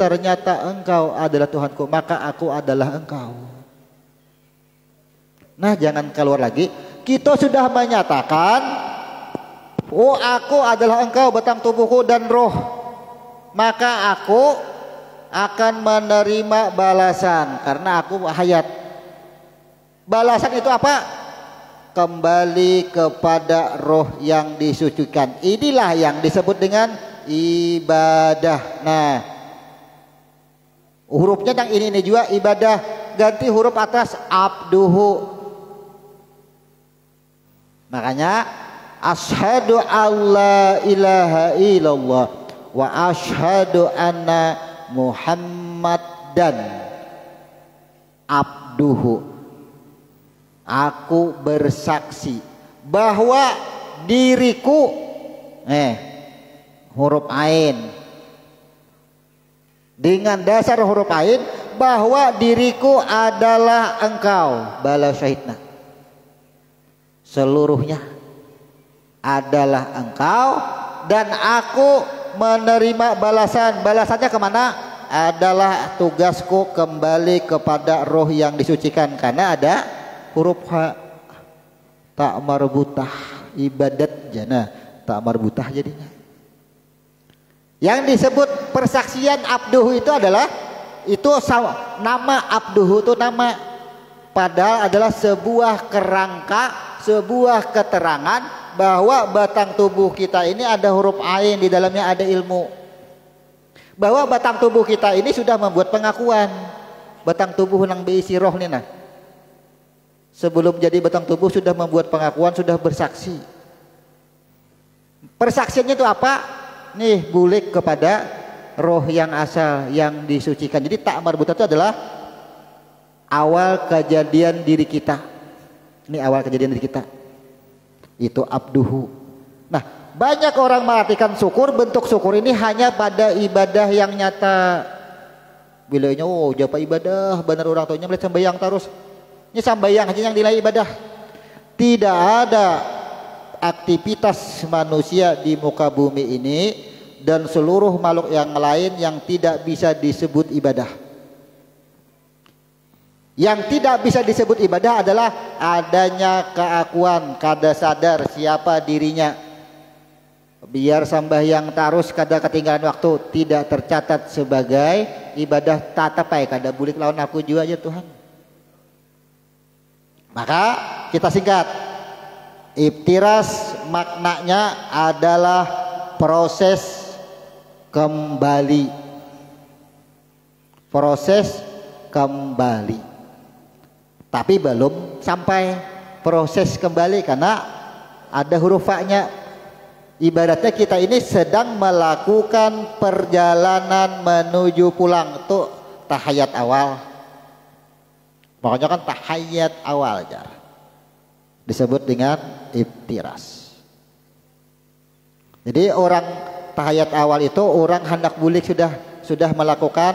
ternyata engkau adalah Tuhanku, maka aku adalah engkau. Nah, jangan keluar lagi. Kita sudah menyatakan, aku adalah engkau, batang tubuhku dan roh, maka aku akan menerima balasan karena aku hayat. Balasan itu apa? Kembali kepada roh yang disucikan. Inilah yang disebut dengan ibadah. Nah, hurufnya yang ini juga ibadah, ganti huruf atas abduhu. Makanya asyhadu alla ilaha illallah wa asyhadu anna muhammadan abduhu. Aku bersaksi bahwa diriku, huruf ain, dengan dasar huruf ain, bahwa diriku adalah engkau, bala syahidna, seluruhnya adalah engkau, dan aku menerima balasan. Balasannya kemana? Adalah tugasku kembali kepada roh yang disucikan, karena ada huruf ha, tak marbutah, ibadat jana tak marbutah jadinya. Yang disebut persaksian abduhu itu adalah nama abduhu itu nama, padahal adalah sebuah kerangka, sebuah keterangan bahwa batang tubuh kita ini ada huruf ain, di dalamnya ada ilmu. Bahwa batang tubuh kita ini sudah membuat pengakuan, batang tubuh nang berisi roh nih nah. Sebelum jadi batang tubuh sudah membuat pengakuan, sudah bersaksi. Persaksiannya itu apa? Nih, bulik kepada roh yang asal, yang disucikan. Jadi tak marbutah itu adalah awal kejadian diri kita. Ini awal kejadian diri kita. Itu abduhu. Nah, banyak orang mengartikan syukur, bentuk syukur ini hanya pada ibadah yang nyata. Bilanya, japa ibadah, benar orang tuanya melihat sembahyang terus. Ini sambayang aja yang nilai ibadah. Tidak ada aktivitas manusia di muka bumi ini dan seluruh makhluk yang lain yang tidak bisa disebut ibadah. Yang tidak bisa disebut ibadah adalah adanya keakuan, kada sadar siapa dirinya. Biar sambayang terus kada ketinggalan waktu, tidak tercatat sebagai ibadah, tatapai kada bulik lawan aku juga aja Tuhan. Maka kita singkat, iftiras maknanya adalah proses kembali. Proses kembali. Tapi belum sampai proses kembali karena ada huruf fa-nya. Ibaratnya kita ini sedang melakukan perjalanan menuju pulang. Itu tahayat awal. Pokoknya kan tahayat awal aja. Disebut dengan iftiras. Jadi orang tahayat awal itu orang hendak bulik sudah melakukan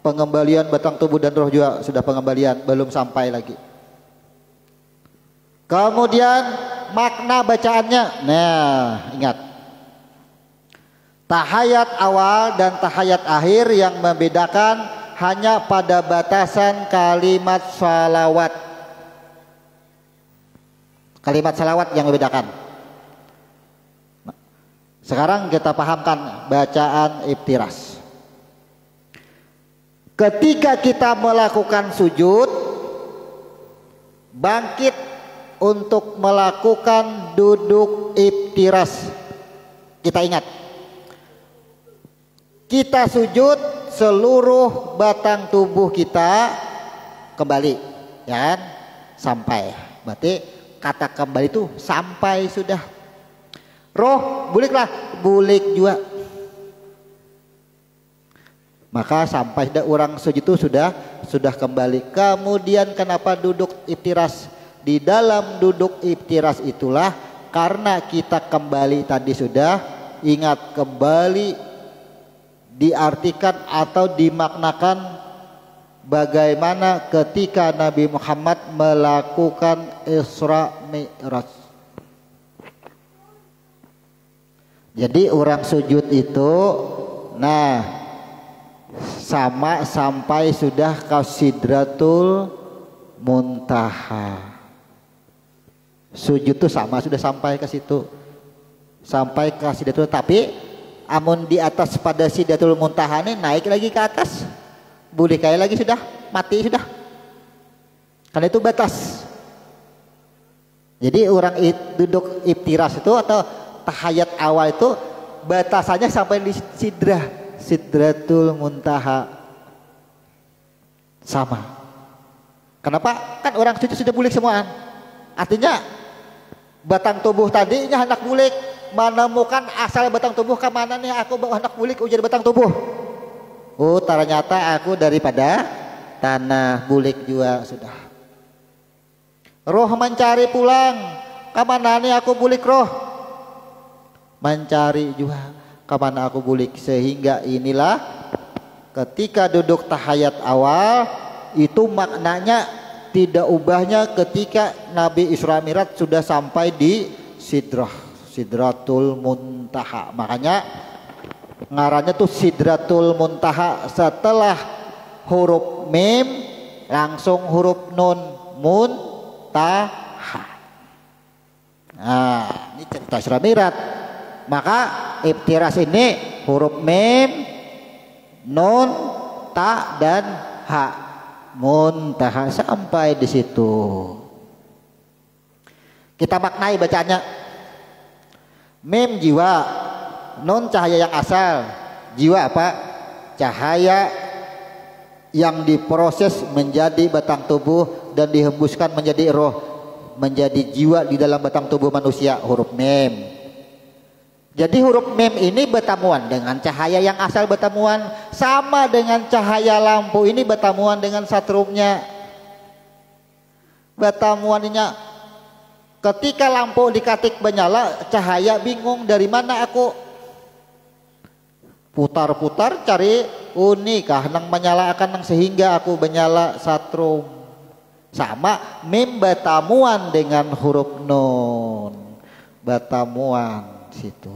pengembalian batang tubuh dan roh juga sudah pengembalian, belum sampai lagi. Kemudian makna bacaannya. Nah, ingat. Tahayat awal dan tahayat akhir yang membedakan hanya pada batasan kalimat salawat. Kalimat salawat yang membedakan. Sekarang kita pahamkan bacaan iftiras. Ketika kita melakukan sujud, bangkit untuk melakukan duduk iftiras. Kita ingat, kita sujud, seluruh batang tubuh kita kembali, ya kan? Sampai. Berarti kata kembali itu sampai sudah. Roh buliklah, bulik juga. Maka sampai orang sujud itu sudah kembali. Kemudian kenapa duduk iftiras? Di dalam duduk iftiras itulah karena kita kembali tadi sudah ingat, kembali diartikan atau dimaknakan bagaimana ketika Nabi Muhammad melakukan Isra Mi'raj. Jadi orang sujud itu sama sampai sudah ke Sidratul Muntaha. Sujud itu sama sudah sampai ke situ. Sampai ke Sidratul, tapi amun di atas pada Sidratul Muntaha ini naik lagi ke atas. Boleh kayak lagi sudah mati sudah. Karena itu batas. Jadi orang duduk iftiras itu atau tahayat awal itu batasannya sampai di Sidratul Muntaha. Sama. Kenapa? Kan orang sujud sudah bulik semuaan. Artinya batang tubuh tadinya hendak bulik, menemukan asal batang tubuh ke mana nih, aku hendak bulik ujar batang tubuh. Oh ternyata aku daripada tanah, bulik juga sudah. Roh mencari pulang, kemana nih aku bulik roh? Mencari juga, kemana aku bulik? Sehingga inilah ketika duduk tahayat awal itu maknanya tidak ubahnya ketika Nabi Isra Mi'raj sudah sampai di Sidratul Muntaha. Makanya ngarannya tuh Sidratul Muntaha, setelah huruf mim langsung huruf nun, muntaha. Nah ini cerita Isra Mi'raj. Maka iftiras ini huruf mim, nun, ta dan ha, muntaha sampai di situ. Kita maknai bacanya. Mim jiwa, nun cahaya yang asal. Jiwa apa? Cahaya yang diproses menjadi batang tubuh dan dihembuskan menjadi roh, menjadi jiwa di dalam batang tubuh manusia, huruf mim. Jadi huruf mim ini bertamuan dengan cahaya yang asal, bertamuan sama dengan cahaya lampu ini bertamuan dengan satrumnya. Bertamuannya ketika lampu dikatik menyala, cahaya bingung dari mana aku putar-putar cari unikah nang menyala akan nang sehingga aku menyala satrum. Sama mim bertamuan dengan huruf nun, bertamuan situ.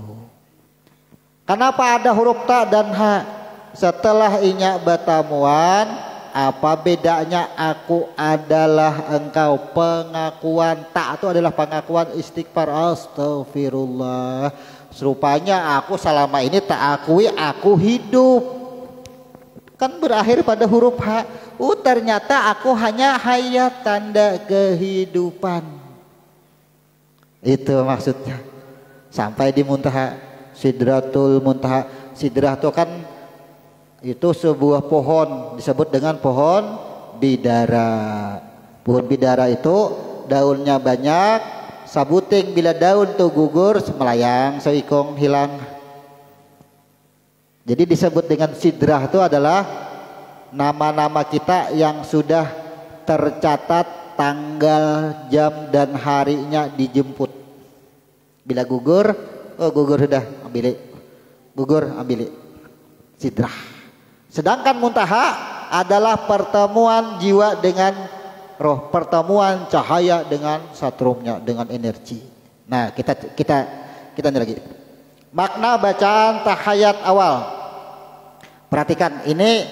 Kenapa ada huruf ta dan ha? Setelah inya bertamuan, apa bedanya aku adalah engkau? Pengakuan ta itu adalah pengakuan istighfar, astagfirullah. Serupanya aku selama ini tak akui aku hidup. Kan berakhir pada huruf ha. Ternyata aku hanya hayat, tanda kehidupan. Itu maksudnya. Sampai di muntaha, Sidratul Muntaha. Sidrah itu kan itu sebuah pohon disebut dengan pohon bidara. Pohon bidara itu daunnya banyak, sabuting bila daun tuh gugur melayang seikong hilang. Jadi disebut dengan sidrah itu adalah nama-nama kita yang sudah tercatat tanggal, jam dan harinya dijemput. Bila gugur, gugur sudah ambil, gugur ambil sidrah. Sedangkan muntaha adalah pertemuan jiwa dengan roh, pertemuan cahaya dengan satrumnya, dengan energi. Nah kita ini lagi makna bacaan tahayat awal. Perhatikan ini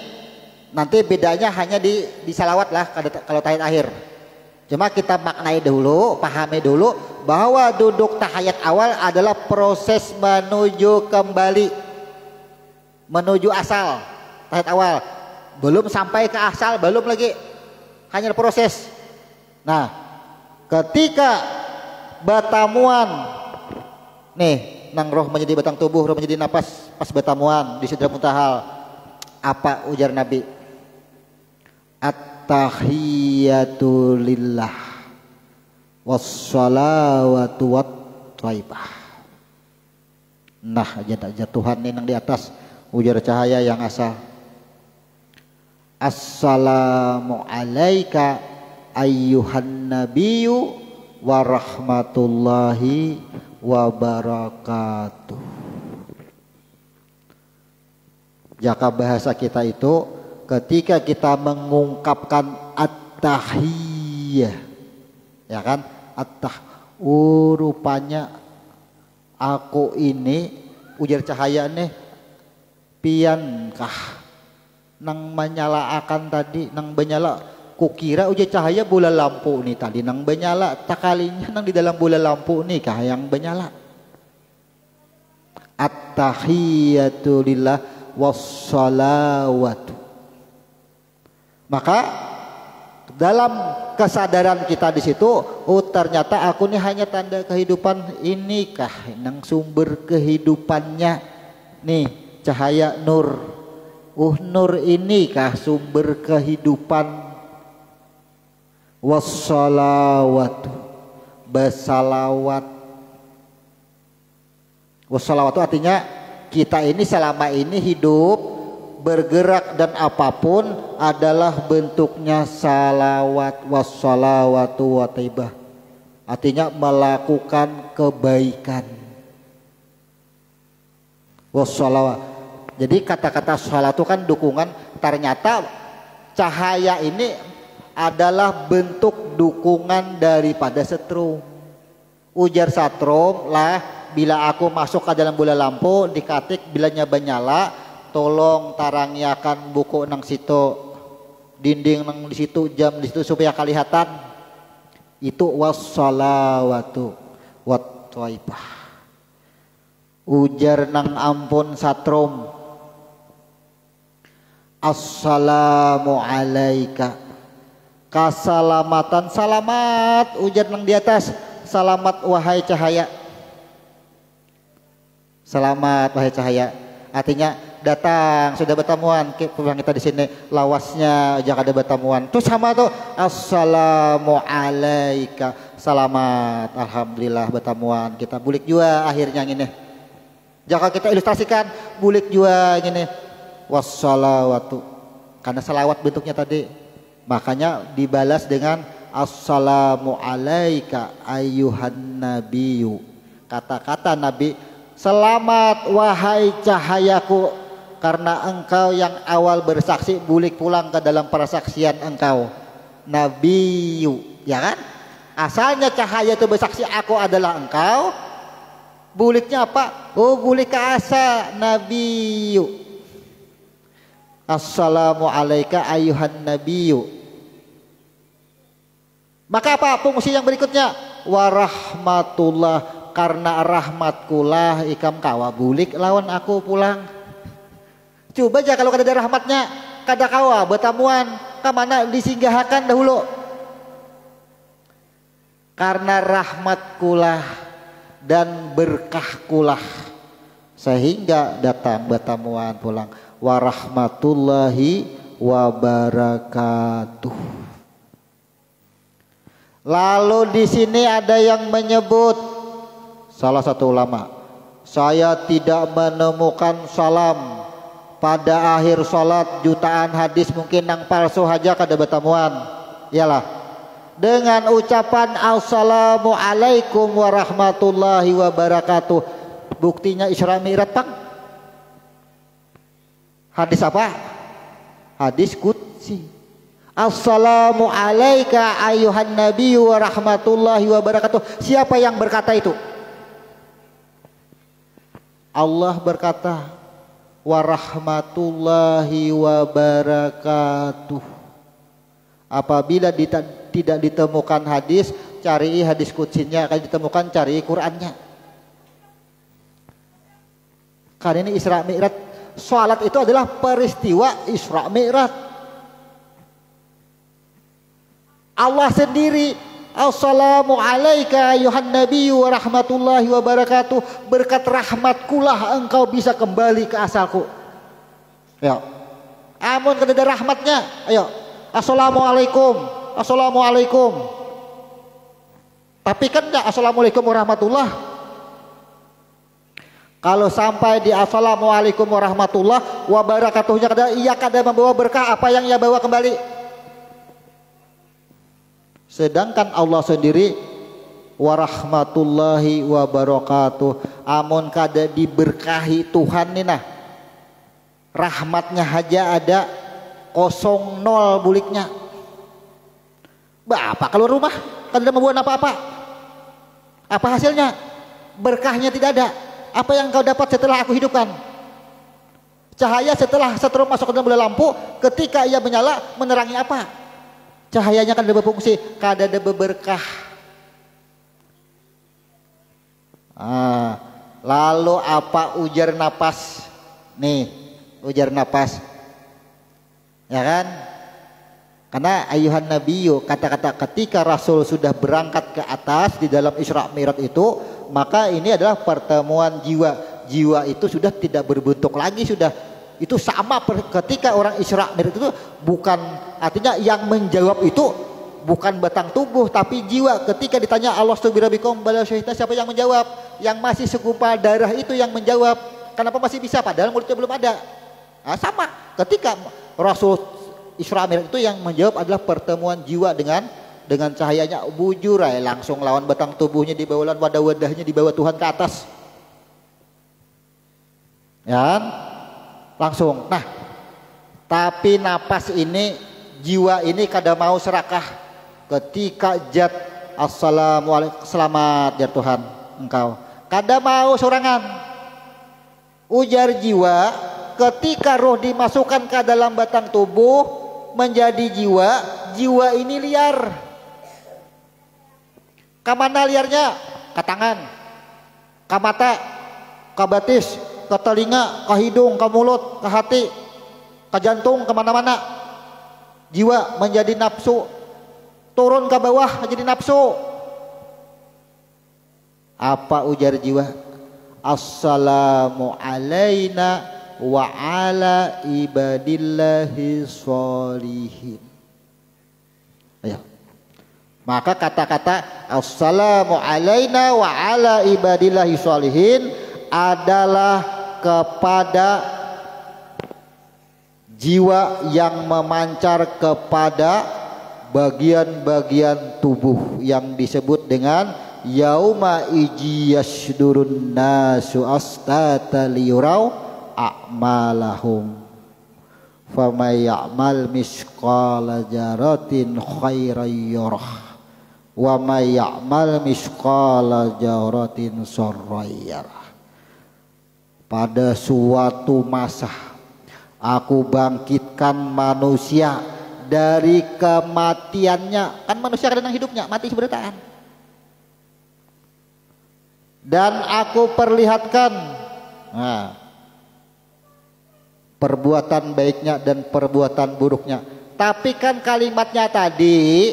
nanti bedanya hanya di salawat lah kalau tahiyat akhir. Cuma kita maknai dulu, pahami dulu bahwa duduk tahayat awal adalah proses menuju kembali, menuju asal. Tahiyat awal belum sampai ke asal, belum lagi, hanya proses. Nah ketika bertamuan nih nang roh menjadi batang tubuh, roh menjadi napas, pas bertamuan di Sidratul Muntaha, apa ujar Nabi? At-tahiyatu lillah wassalawatu watthaibah. Nah aja Tuhan ini yang di atas ujar cahaya yang asal, Assalamu alaika ayyuhan nabiyyu wa rahmatullahi wa barakatuh. Jaka bahasa kita itu ketika kita mengungkapkan at-tahiyyah, ya kan, rupanya aku ini ujar cahaya nih piankah nang menyala akan tadi nang menyala kukira ujar cahaya bola lampu nih tadi nang menyala tak kalinya nang di dalam bola lampu nih kah yang menyala. At-tahiyyatu lillah wassalawatu. Maka dalam kesadaran kita di situ, oh ternyata aku ini hanya tanda kehidupan, inikah nang sumber kehidupannya nih cahaya nur. Nur inikah sumber kehidupan. Wassalawatu, bersalawat. Wassalawatu artinya kita ini selama ini hidup, bergerak dan apapun adalah bentuknya salawat. Wassalawatu wa taibah, artinya melakukan kebaikan. Wassalawat, jadi kata-kata salat itu kan dukungan. Ternyata cahaya ini adalah bentuk dukungan daripada setrum. Ujar satrum lah, bila aku masuk ke dalam bola lampu dikatik bila nyala, tolong tarangiakan buku nang situ, dinding nang di situ, jam di situ supaya kelihatan. Itu wassalawatu wat thaibah. Ujar nang ampun satrum, assalamu alaika, kasalamatan, salamat. Ujar nang di atas, salamat wahai cahaya. Selamat wahai cahaya, artinya datang sudah bertemuan kita di sini lawasnya jangan ada bertemuan. Terus sama tuh assalamu alaika, selamat, alhamdulillah bertemuan kita. Bulik juga akhirnya gini. Jika kita ilustrasikan bulik juga gini, wassalawatu, karena salawat bentuknya tadi, makanya dibalas dengan assalamu alaika ayyuhan nabiyyu. Kata-kata Nabi, selamat wahai cahayaku, karena engkau yang awal bersaksi, bulik pulang ke dalam persaksian engkau. Nabiyyu, ya kan? Asalnya cahaya itu bersaksi aku adalah engkau. Buliknya apa? Oh, bulik ke asa nabiyyu. Assalamu alaika ayyuhan nabiyyu. Maka apa fungsi yang berikutnya? Warahmatullah, karena rahmatkulah ikam kawa bulik lawan aku pulang. Coba aja kalau kada ada rahmatnya, kada kawa bertamuan, kemana disinggahkan dahulu. Karena rahmatkulah dan berkahkulah sehingga datang bertamuan pulang. Warahmatullahi wabarakatuh. Lalu di sini ada yang menyebut, salah satu ulama, saya tidak menemukan salam pada akhir salat, jutaan hadis mungkin nang palsu haja kada bertamuan. Iyalah dengan ucapan assalamu alaikum warahmatullahi wabarakatuh. Buktinya Isra Mi'raj Pak. Hadis apa? Hadis qudsi. Assalamu alaika ayyuhan nabiyyu warahmatullahi wabarakatuh. Siapa yang berkata itu? Allah berkata warahmatullahi wabarakatuh. Apabila tidak ditemukan hadis, cari hadis qudsinya. Kalau ditemukan, cari Qur'annya. Karena ini Isra Mi'raj, salat itu adalah peristiwa Isra Mi'raj. Allah sendiri, assalamu alaika ayuhan nabiyyu wa rahmatullahi wa barakatuh, berkat rahmatkulah engkau bisa kembali ke asalku. Ya, amun kada ada rahmatnya, ayo assalamualaikum, assalamualaikum. Tapi kan enggak assalamualaikum warahmatullah. Kalau sampai di assalamualaikum warahmatullah wabarakatuhnya kada ia kada membawa berkah, apa yang ia bawa kembali. Sedangkan Allah sendiri warahmatullahi wabarakatuh, amun kada diberkahi Tuhan nih nah, rahmatnya aja ada 0 buliknya. Apa keluar rumah kada membuat apa-apa, apa hasilnya? Berkahnya tidak ada. Apa yang kau dapat setelah aku hidupkan? Cahaya setelah setrum masuk ke dalam bola lampu, ketika ia menyala menerangi apa? Cahayanya kan ada berfungsi, kada ada berkah. Lalu apa ujar napas? Nih, ujar napas. Ya kan? Karena ayuhan nabiyyu, kata-kata ketika Rasul sudah berangkat ke atas di dalam Isra Mi'raj itu, maka ini adalah pertemuan jiwa. Jiwa itu sudah tidak berbentuk lagi, sudah itu sama ketika orang Isra Mi'raj itu, bukan artinya yang menjawab itu bukan batang tubuh tapi jiwa. Ketika ditanya Allah subhanahu bala syahidna, siapa yang menjawab? Yang masih segumpal darah itu yang menjawab. Kenapa masih bisa padahal mulutnya belum ada? Sama ketika Rasul Isra Mi'raj itu yang menjawab adalah pertemuan jiwa dengan cahayanya, bujur langsung lawan batang tubuhnya dibawa, wadah-wadahnya dibawa Tuhan ke atas. Ya, langsung. Nah, tapi napas ini, jiwa ini kada mau serakah ketika jat assalamualaikum, selamat ya Tuhan engkau, kada mau sorangan. Ujar jiwa, ketika roh dimasukkan ke dalam batang tubuh menjadi jiwa, jiwa ini liar. Kamana liarnya? Ke tangan, ke mata, ke batis, ke telinga, ke hidung, ke mulut, ke hati, ke jantung, kemana-mana. Jiwa menjadi nafsu, turun ke bawah menjadi nafsu. Apa ujar jiwa? Assalamu alaina wa ala ibadillahi sholihin. Ayo. Maka kata-kata assalamu alaina wa ala ibadillahi sholihin adalah kepada jiwa yang memancar kepada bagian-bagian tubuh yang disebut dengan yauma ijiyasdurun nasu astata liyurau a'malahum famay ya'mal misqala jaratin khairan yarah wa may ya'mal misqala jaratin sarran yarah. Pada suatu masa aku bangkitkan manusia dari kematiannya. Kan manusia kadang hidupnya mati seberataan. Dan aku perlihatkan perbuatan baiknya dan perbuatan buruknya. Tapi kan kalimatnya tadi,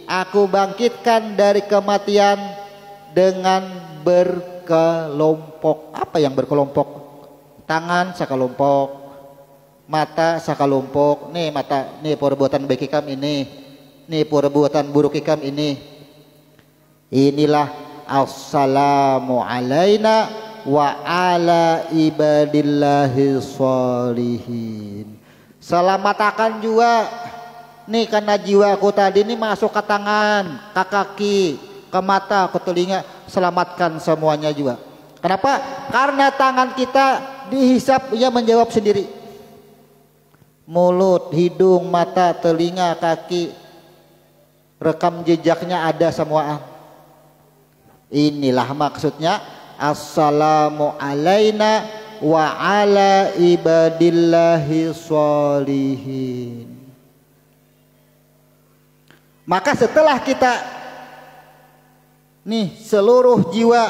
aku bangkitkan dari kematian dengan berkelompok. Apa yang berkelompok? Tangan sakalompok, mata sakalompok. Nih mata, nih perbuatan baik ikam ini, nih perbuatan buruk ikam ini. Inilah assalamu alaina wa ala ibadillahi sholihin. Selamat akan juga nih, karena jiwaku tadi ini masuk ke tangan, ke kaki, ke mata, ke telinga. Selamatkan semuanya juga. Kenapa? Karena tangan kita dihisap, ia menjawab sendiri. Mulut, hidung, mata, telinga, kaki, rekam jejaknya ada semua. Inilah maksudnya assalamu alaina wa ala ibadillahi sholihin. Maka setelah kita nih seluruh jiwa,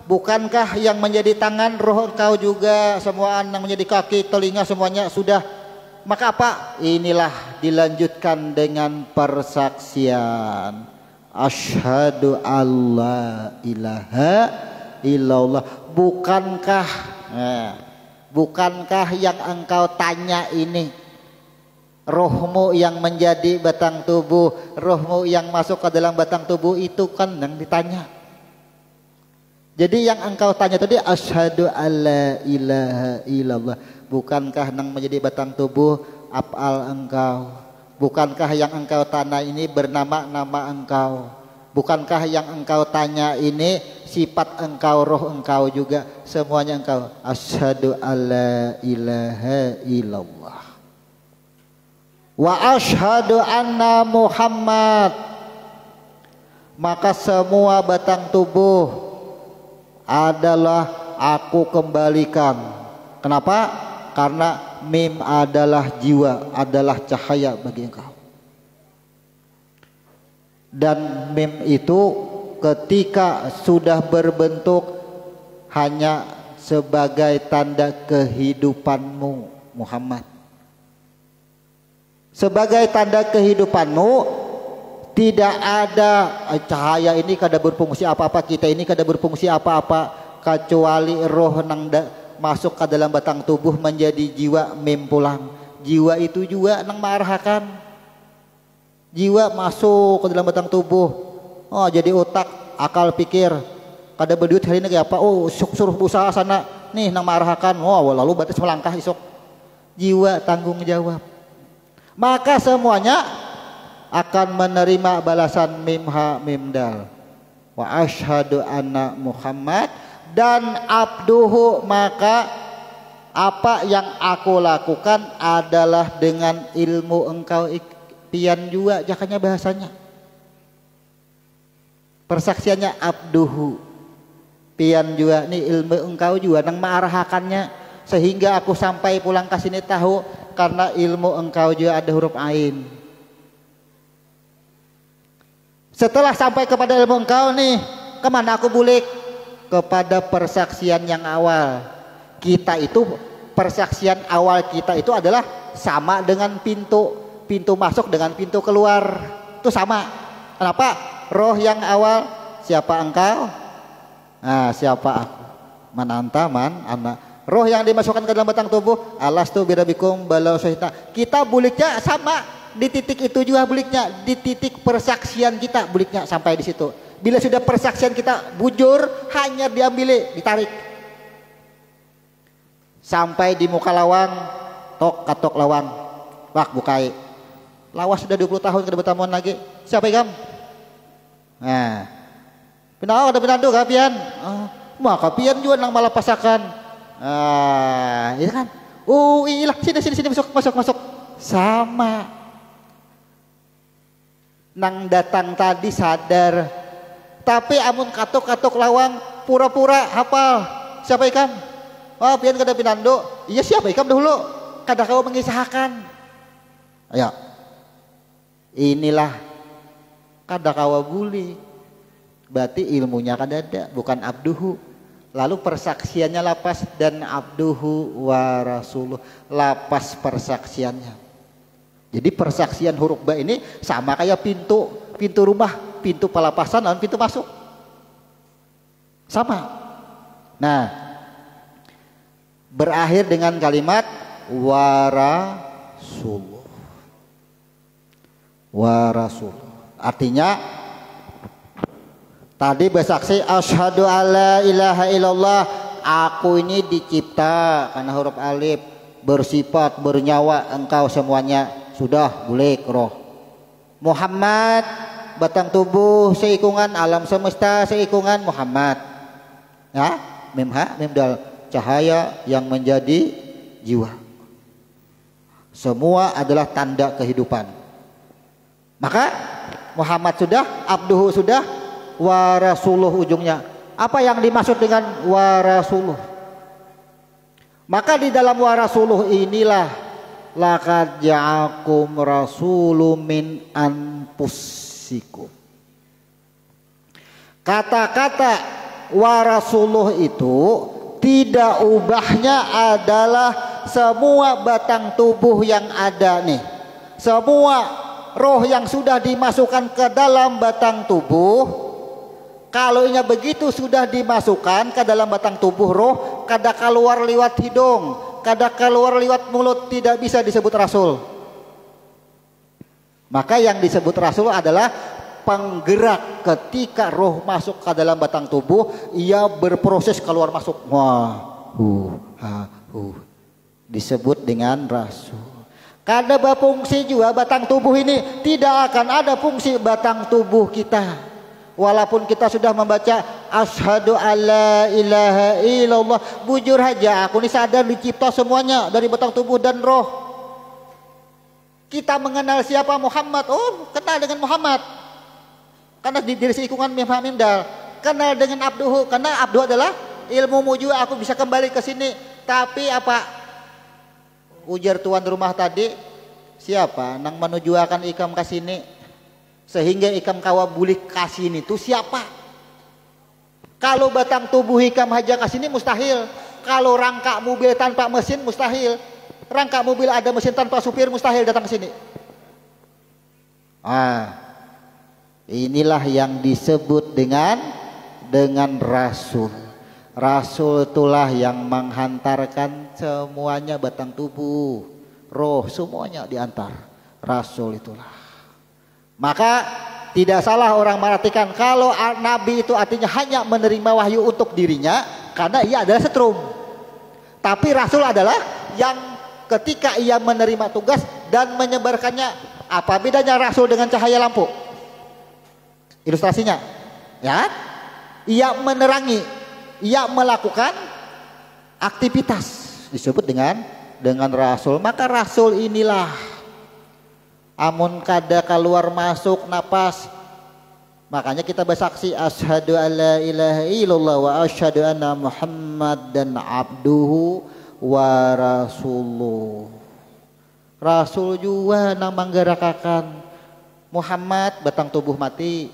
bukankah yang menjadi tangan roh engkau juga semua, yang menjadi kaki, telinga semuanya sudah. Maka apa? Inilah dilanjutkan dengan persaksian. Asyhadu alla ilaha illallah. Bukankah yang engkau tanya ini, rohmu yang menjadi batang tubuh, rohmu yang masuk ke dalam batang tubuh itu kan yang ditanya. Jadi yang engkau tanya tadi asyhadu alla ilaha illallah, bukankah nang menjadi batang tubuh af'al engkau? Bukankah yang engkau tanya ini bernama-nama engkau? Bukankah yang engkau tanya ini sifat engkau, roh engkau juga, semuanya engkau. Asyhadu alla ilaha illallah wa asyhadu anna Muhammad. Maka semua batang tubuh adalah aku kembalikan. Kenapa? Karena mim adalah jiwa, adalah cahaya bagi engkau. Dan mim itu ketika sudah berbentuk hanya sebagai tanda kehidupanmu Muhammad. Sebagai tanda kehidupanmu, tidak ada cahaya ini kada berfungsi apa-apa, kita ini kada berfungsi apa-apa kecuali roh nang masuk ke dalam batang tubuh menjadi jiwa mim pulang. Jiwa itu juga nang marhakan. Jiwa masuk ke dalam batang tubuh, oh jadi otak, akal pikir, kada berduit hari ini apa, oh suruh usaha sana nih nang marhakan, oh lalu batas melangkah isok. Jiwa tanggung jawab. Maka semuanya akan menerima balasan mim ha mim dal. Wa asyhadu anna Muhammad, dan abduhu, maka apa yang aku lakukan adalah dengan ilmu engkau. Pian juga jakanya bahasanya. Persaksiannya abduhu. Pian juga nih ilmu engkau juga nang maarahakannya, sehingga aku sampai pulang ke sini tahu karena ilmu engkau juga ada huruf ain. Setelah sampai kepada ilmu engkau nih, kemana aku bulik? Kepada persaksian yang awal. Kita itu, persaksian awal kita itu adalah sama dengan pintu masuk dengan pintu keluar, itu sama. Kenapa? Roh yang awal, siapa engkau? Nah, siapa aku? Man anta, man ana. Roh yang dimasukkan ke dalam batang tubuh, alastu birabikum balau syahita. Kita buliknya sama di titik itu juga, buliknya di titik persaksian kita, buliknya sampai di situ. Bila sudah persaksian kita bujur, hanya diambil, ditarik sampai di muka lawang, tok katok lawang, wak bukai. Lawas sudah 20 tahun ke bertamuan lagi. Siapa ikam? Nah, pinau ada pinandu kapian. Maka pian juga nang malah pasakan. Itu kan. Ilah sini masuk. Sama. Nang datang tadi sadar. Tapi amun katok lawang pura-pura hafal. Siapa ikam? Oh, pian kada pinandu. Iya, siapa ikam dahulu? Kada kau mengisahkan. Ayo. Inilah kada kawa buli, berarti ilmunya kada ada, bukan abduhu. Lalu persaksiannya lapas, dan abduhu wa rasuluh, lapas persaksiannya. Jadi persaksian huruf ba ini sama kayak pintu rumah, pintu pelapasan dan pintu masuk, sama. Nah, berakhir dengan kalimat wa rasuluh. Wa rasul, artinya tadi bersaksi asyhadu alla ilaha illallah, aku ini dicipta karena huruf alif, bersifat bernyawa engkau semuanya, sudah bulik roh. Muhammad, batang tubuh seikungan, alam semesta seikungan Muhammad, ya, mim ha mim dal, cahaya yang menjadi jiwa. Semua adalah tanda kehidupan. Maka Muhammad sudah, abduhu sudah, wa rasuluh ujungnya. Apa yang dimaksud dengan wa rasuluh? Maka di dalam wa rasuluh inilah laqad ja'akum rasulun min anfusikum. Kata-kata wa rasuluh itu tidak ubahnya adalah semua batang tubuh yang ada nih, semua roh yang sudah dimasukkan ke dalam batang tubuh, kalau ini begitu sudah dimasukkan ke dalam batang tubuh roh, kada keluar lewat hidung, kada keluar lewat mulut, tidak bisa disebut rasul. Maka yang disebut rasul adalah penggerak ketika roh masuk ke dalam batang tubuh, ia berproses keluar masuk. Disebut dengan rasul. Karena berfungsi juga batang tubuh ini, tidak akan ada fungsi batang tubuh kita walaupun kita sudah membaca asyhadu alla ilaha illallah, bujur aja aku ini sadar dicipta semuanya dari batang tubuh dan roh. Kita mengenal siapa Muhammad, kenal dengan Muhammad karena di diri seikungan mimdal. Kenal dengan abduhu karena abduhu adalah ilmumu juga, aku bisa kembali ke sini. Tapi apa ujar tuan rumah tadi, siapa nang menujuakan ikam ke sini sehingga ikam kawa bulik ke sini itu siapa? Kalau batang tubuh ikam haja ke sini mustahil. Kalau rangka mobil tanpa mesin mustahil. Rangka mobil ada mesin tanpa supir mustahil datang ke sini. Inilah yang disebut dengan rasul. Rasul itulah yang menghantarkan semuanya, batang tubuh, roh, semuanya diantar. Rasul itulah. Maka tidak salah orang mengartikan kalau nabi itu artinya hanya menerima wahyu untuk dirinya karena ia adalah setrum. Tapi rasul adalah yang ketika ia menerima tugas dan menyebarkannya. Apa bedanya rasul dengan cahaya lampu? Ilustrasinya, ya, ia menerangi, ia melakukan aktivitas disebut dengan rasul. Maka rasul inilah amun kada keluar masuk napas, makanya kita bersaksi asyhadu alla ilaha illallah wa asyhadu anna muhammadan abduhu wa rasuluh. Rasul juga nang menggerakkan Muhammad batang tubuh mati,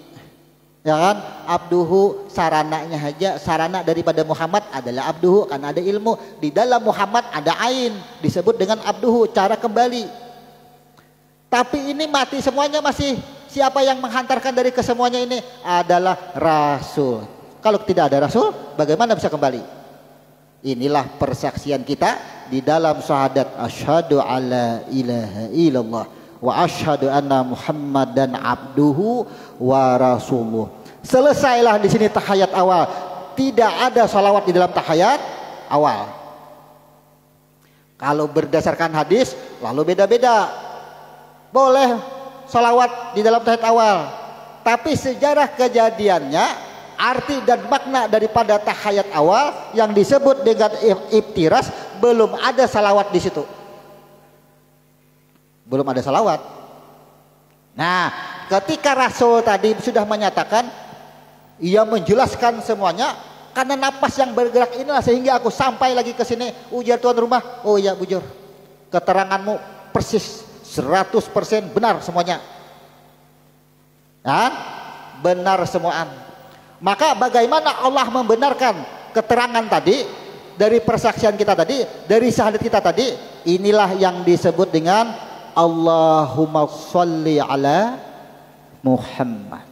ya kan? Abduhu sarananya aja, sarana daripada Muhammad adalah abduhu karena ada ilmu. Di dalam Muhammad ada ain disebut dengan abduhu, cara kembali. Tapi ini mati semuanya, masih siapa yang menghantarkan dari kesemuanya ini adalah rasul. Kalau tidak ada rasul bagaimana bisa kembali? Inilah persaksian kita di dalam syahadat asyhadu alla ilaha illallah wa asyhadu anna muhammadan abduhu wa rasuluh. Selesailah di sini tahayat awal. Tidak ada salawat di dalam tahayat awal. Kalau berdasarkan hadis lalu beda-beda. Boleh salawat di dalam tahiyat awal, tapi sejarah kejadiannya, arti dan makna daripada tahiyat awal yang disebut dengan iftiras, belum ada salawat di situ. Belum ada salawat. Nah, ketika Rasul tadi sudah menyatakan, ia menjelaskan semuanya, karena napas yang bergerak inilah sehingga aku sampai lagi ke sini. Ujar tuan rumah, oh iya bujur, keteranganmu persis 100% benar semuanya. Ya, benar semuaan. Maka bagaimana Allah membenarkan keterangan tadi dari persaksian kita tadi, dari syahadat kita tadi? Inilah yang disebut dengan Allahumma sholli ala Muhammad.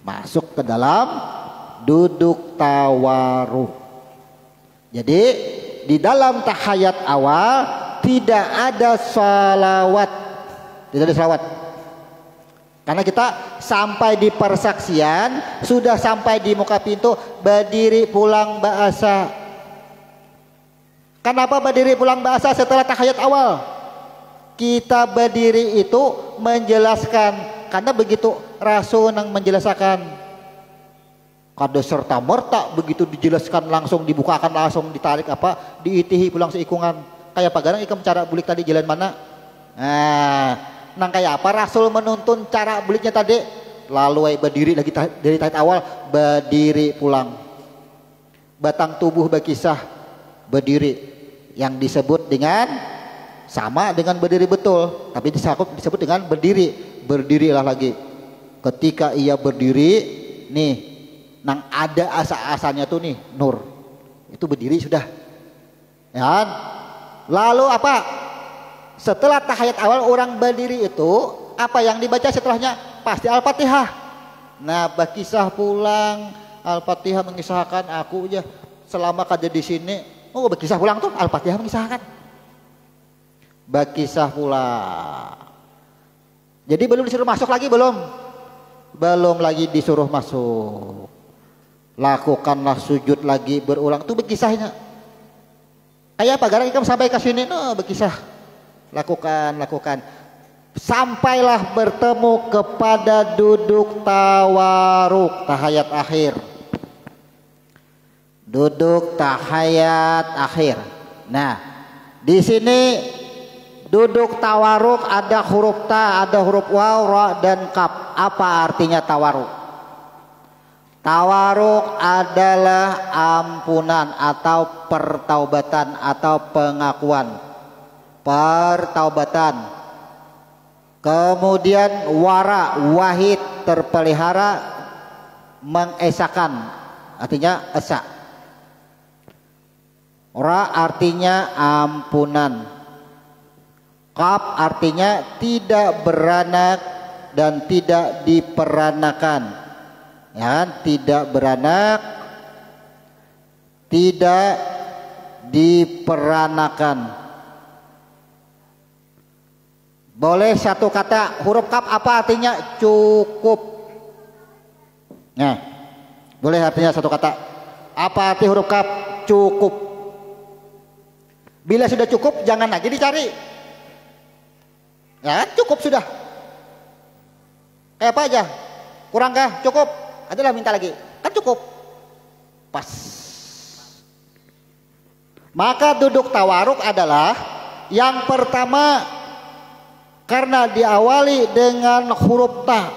Masuk ke dalam duduk tawaruh. Jadi di dalam tahayat awal tidak ada salawat, tidak ada salawat. Karena kita sampai di persaksian, sudah sampai di muka pintu, berdiri pulang bahasa. Kenapa berdiri pulang bahasa setelah tahayat awal? Kita berdiri itu menjelaskan, karena begitu Rasul yang menjelaskan, kada serta merta begitu dijelaskan langsung dibukakan, langsung ditarik apa, diitihi pulang seikungan. Kayak pagarang ikam cara bulik tadi jalan mana? Nang kayak apa Rasul menuntun cara buliknya tadi? Lalu berdiri lagi dari tahiyat awal, berdiri pulang. Batang tubuh berkisah berdiri, yang disebut dengan sama dengan berdiri betul, tapi disebut dengan berdiri. Berdirilah lagi. Ketika ia berdiri, nih, nang ada asa-asanya tuh nih, nur. Itu berdiri sudah. Ya. Lalu apa? Setelah tahiyat awal orang berdiri itu, apa yang dibaca setelahnya? Pasti Al-Fatihah. Nah, berkisah pulang, Al-Fatihah mengisahkan aku aja selama kerja di sini. Oh, berkisah pulang tuh Al-Fatihah mengisahkan. Berkisah pulang. Jadi belum disuruh masuk lagi, belum lagi disuruh masuk. Lakukanlah sujud lagi berulang. Itu berkisahnya. Kayak apa? Gara kamu sampai ke sini, no, berkisah. Lakukan. Sampailah bertemu kepada duduk tawaruk, tahayat akhir. Duduk tahayat akhir. Nah, di sini duduk tawaruk ada huruf ta, ada huruf waw, ra, dan kaf. Apa artinya tawaruk? Tawaruk adalah ampunan atau pertaubatan atau pengakuan. Pertaubatan. Kemudian wara, wahid, terpelihara, mengesakan, artinya esa. Ra artinya ampunan. Kaf artinya tidak beranak dan tidak diperanakan. Ya, tidak beranak, tidak diperanakan. Boleh satu kata huruf kaf apa artinya? Cukup. Nah, boleh artinya satu kata. Apa arti huruf kaf? Cukup. Bila sudah cukup jangan lagi dicari. Ya, cukup sudah. Kayak apa aja? Kurang kah? Cukup. Adalah minta lagi. Kan cukup. Pas. Maka duduk tawaruk adalah yang pertama karena diawali dengan huruf ta.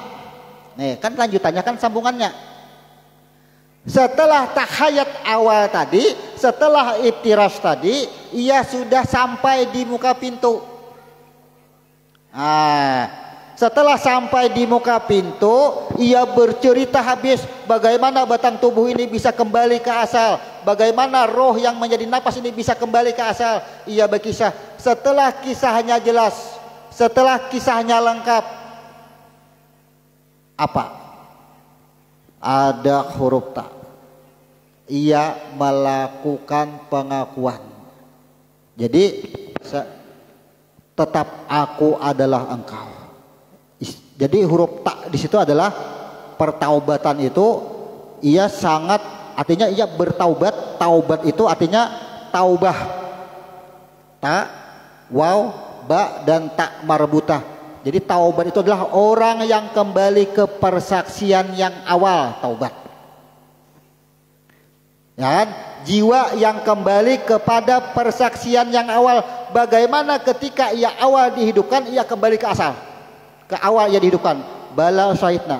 Nih, kan lanjutannya kan sambungannya. Setelah tahayat awal tadi, setelah iftiras tadi, ia sudah sampai di muka pintu. Nah, setelah sampai di muka pintu, ia bercerita habis bagaimana batang tubuh ini bisa kembali ke asal, bagaimana roh yang menjadi napas ini bisa kembali ke asal. Ia berkisah. Setelah kisahnya jelas, setelah kisahnya lengkap, apa? Ada huruf ta. Ia melakukan pengakuan. Jadi tetap aku adalah engkau. Jadi huruf ta di situ adalah pertaubatan itu. Ia sangat, artinya ia bertaubat. Taubat itu artinya taubah. Ta, waw, ba, dan tak marbutah. Jadi taubat itu adalah orang yang kembali ke persaksian yang awal, taubat. Ya kan? Jiwa yang kembali kepada persaksian yang awal. Bagaimana ketika ia awal dihidupkan, ia kembali ke asal, ke awal ia dihidupkan. Bala syahidna,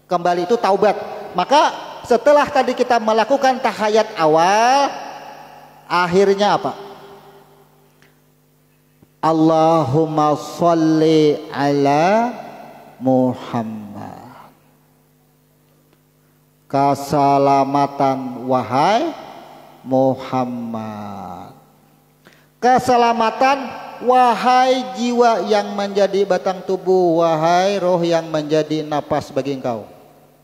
kembali itu taubat. Maka setelah tadi kita melakukan tahayat awal, akhirnya apa? Allahumma sholli ala Muhammad. Keselamatan wahai Muhammad. Keselamatan wahai jiwa yang menjadi batang tubuh, wahai roh yang menjadi napas bagi engkau.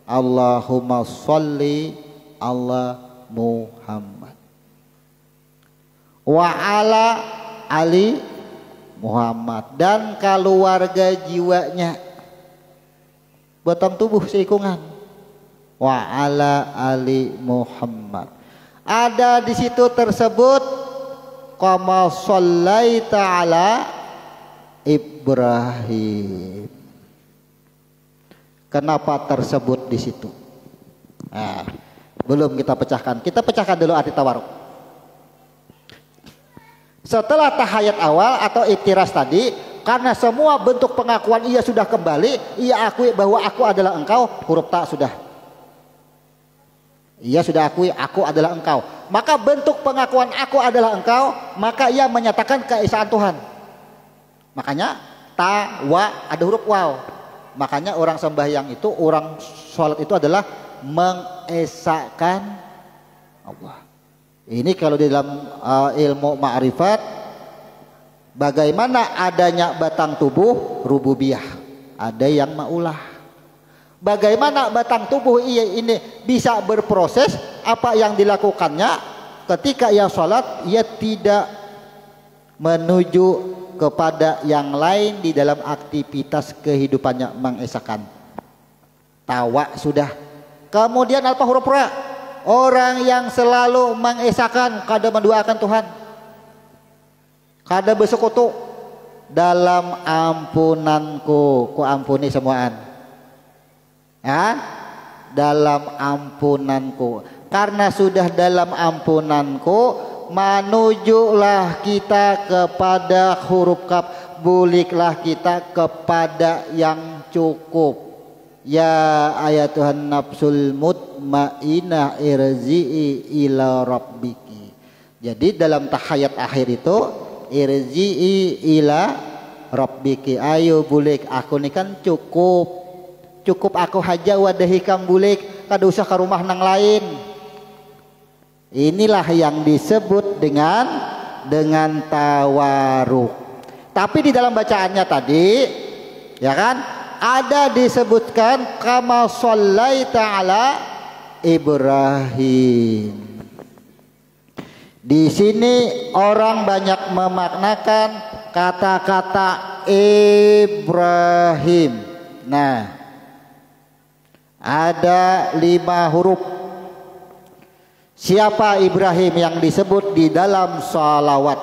Allahumma sholli ala Muhammad. Wa ala ali Muhammad, dan keluarga jiwanya, batang tubuh seikungan. Wa ala ali Muhammad. Ada di situ tersebut kama shallaita ala Ibrahim. Kenapa tersebut di situ? Nah, belum kita pecahkan. Kita pecahkan dulu arti tawaruk. Setelah tahayat awal atau iftiras tadi, karena semua bentuk pengakuan ia sudah kembali, ia akui bahwa aku adalah engkau, huruf ta sudah. Ia sudah akui aku adalah engkau. Maka bentuk pengakuan aku adalah engkau, maka ia menyatakan keesaan Tuhan. Makanya ta, wa, ada huruf waw. Makanya orang sembahyang itu, orang sholat itu adalah mengesahkan Allah. Ini kalau di dalam ilmu ma'rifat, bagaimana adanya batang tubuh rububiyah, ada yang maulah. Bagaimana batang tubuh ini bisa berproses, apa yang dilakukannya ketika ia sholat, ia tidak menuju kepada yang lain di dalam aktivitas kehidupannya mengesahkan. Tawa sudah. Kemudian alfa huruf ra, orang yang selalu mengesahkan kada menduakan Tuhan, kada bersekutu. Dalam ampunanku ku ampuni semuaan, ya, dalam ampunanku. Karena sudah dalam ampunanku, menujulah kita kepada huruf kaf, buliklah kita kepada yang cukup. Ya ayatuhan nafsul mutmainah irji'i ila rabbiki. Jadi dalam tahayat akhir itu irji'i ila rabbiki, ayo bulik aku ini kan cukup aku haja wadahi kang bulik, kada usah ke rumah nang lain. Inilah yang disebut dengan tawaruk. Tapi di dalam bacaannya tadi, ya kan, ada disebutkan kama shallaita ala Ibrahim. Di sini orang banyak memaknakan kata-kata Ibrahim. Nah, ada 5 huruf. Siapa Ibrahim yang disebut di dalam salawat?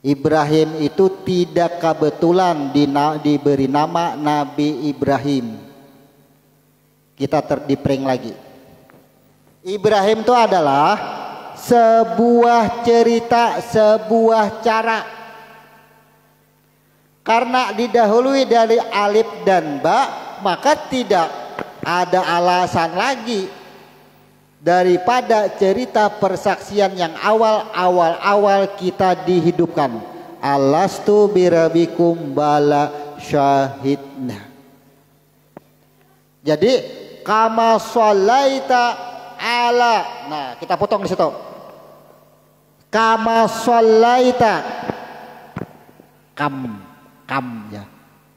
Ibrahim itu tidak kebetulan diberi nama Nabi Ibrahim. Kita dipering lagi. Ibrahim itu adalah sebuah cerita, sebuah cara. Karena didahului dari alif dan ba, maka tidak ada alasan lagi daripada cerita persaksian yang awal kita dihidupkan. Alastu birabikum bala syahidna. Jadi kama sholaita ala. Nah, kita potong di situ. Kama sholaita. Kam ya.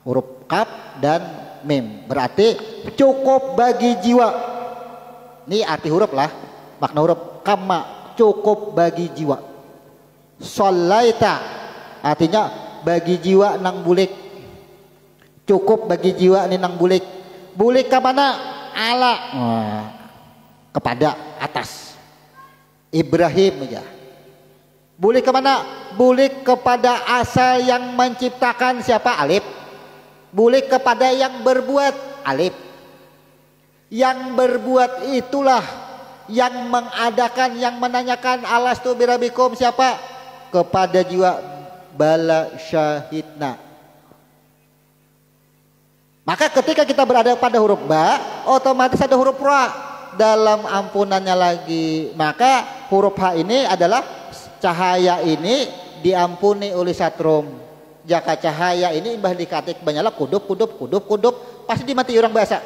Huruf kaf dan mim. Berarti cukup bagi jiwa. Ini arti huruf lah. Makna huruf kama, cukup bagi jiwa. Sholaita artinya bagi jiwa nang bulik. Cukup bagi jiwa nih nang bulik. Bulik ke mana? Ala. Wah, kepada atas. Ibrahim ya. Bulik ke mana? Bulik kepada asal yang menciptakan siapa? Alif. Bulik kepada yang berbuat, alif. Yang berbuat itulah yang mengadakan, yang menanyakan alastu birabikum siapa? Kepada jiwa bala syahidna. Maka ketika kita berada pada huruf ba, otomatis ada huruf ra dalam ampunannya lagi. Maka huruf ha ini adalah cahaya ini diampuni oleh satrum. Jaka cahaya ini imbah dikatik banyaklah kudup pasti dimati orang bahasa.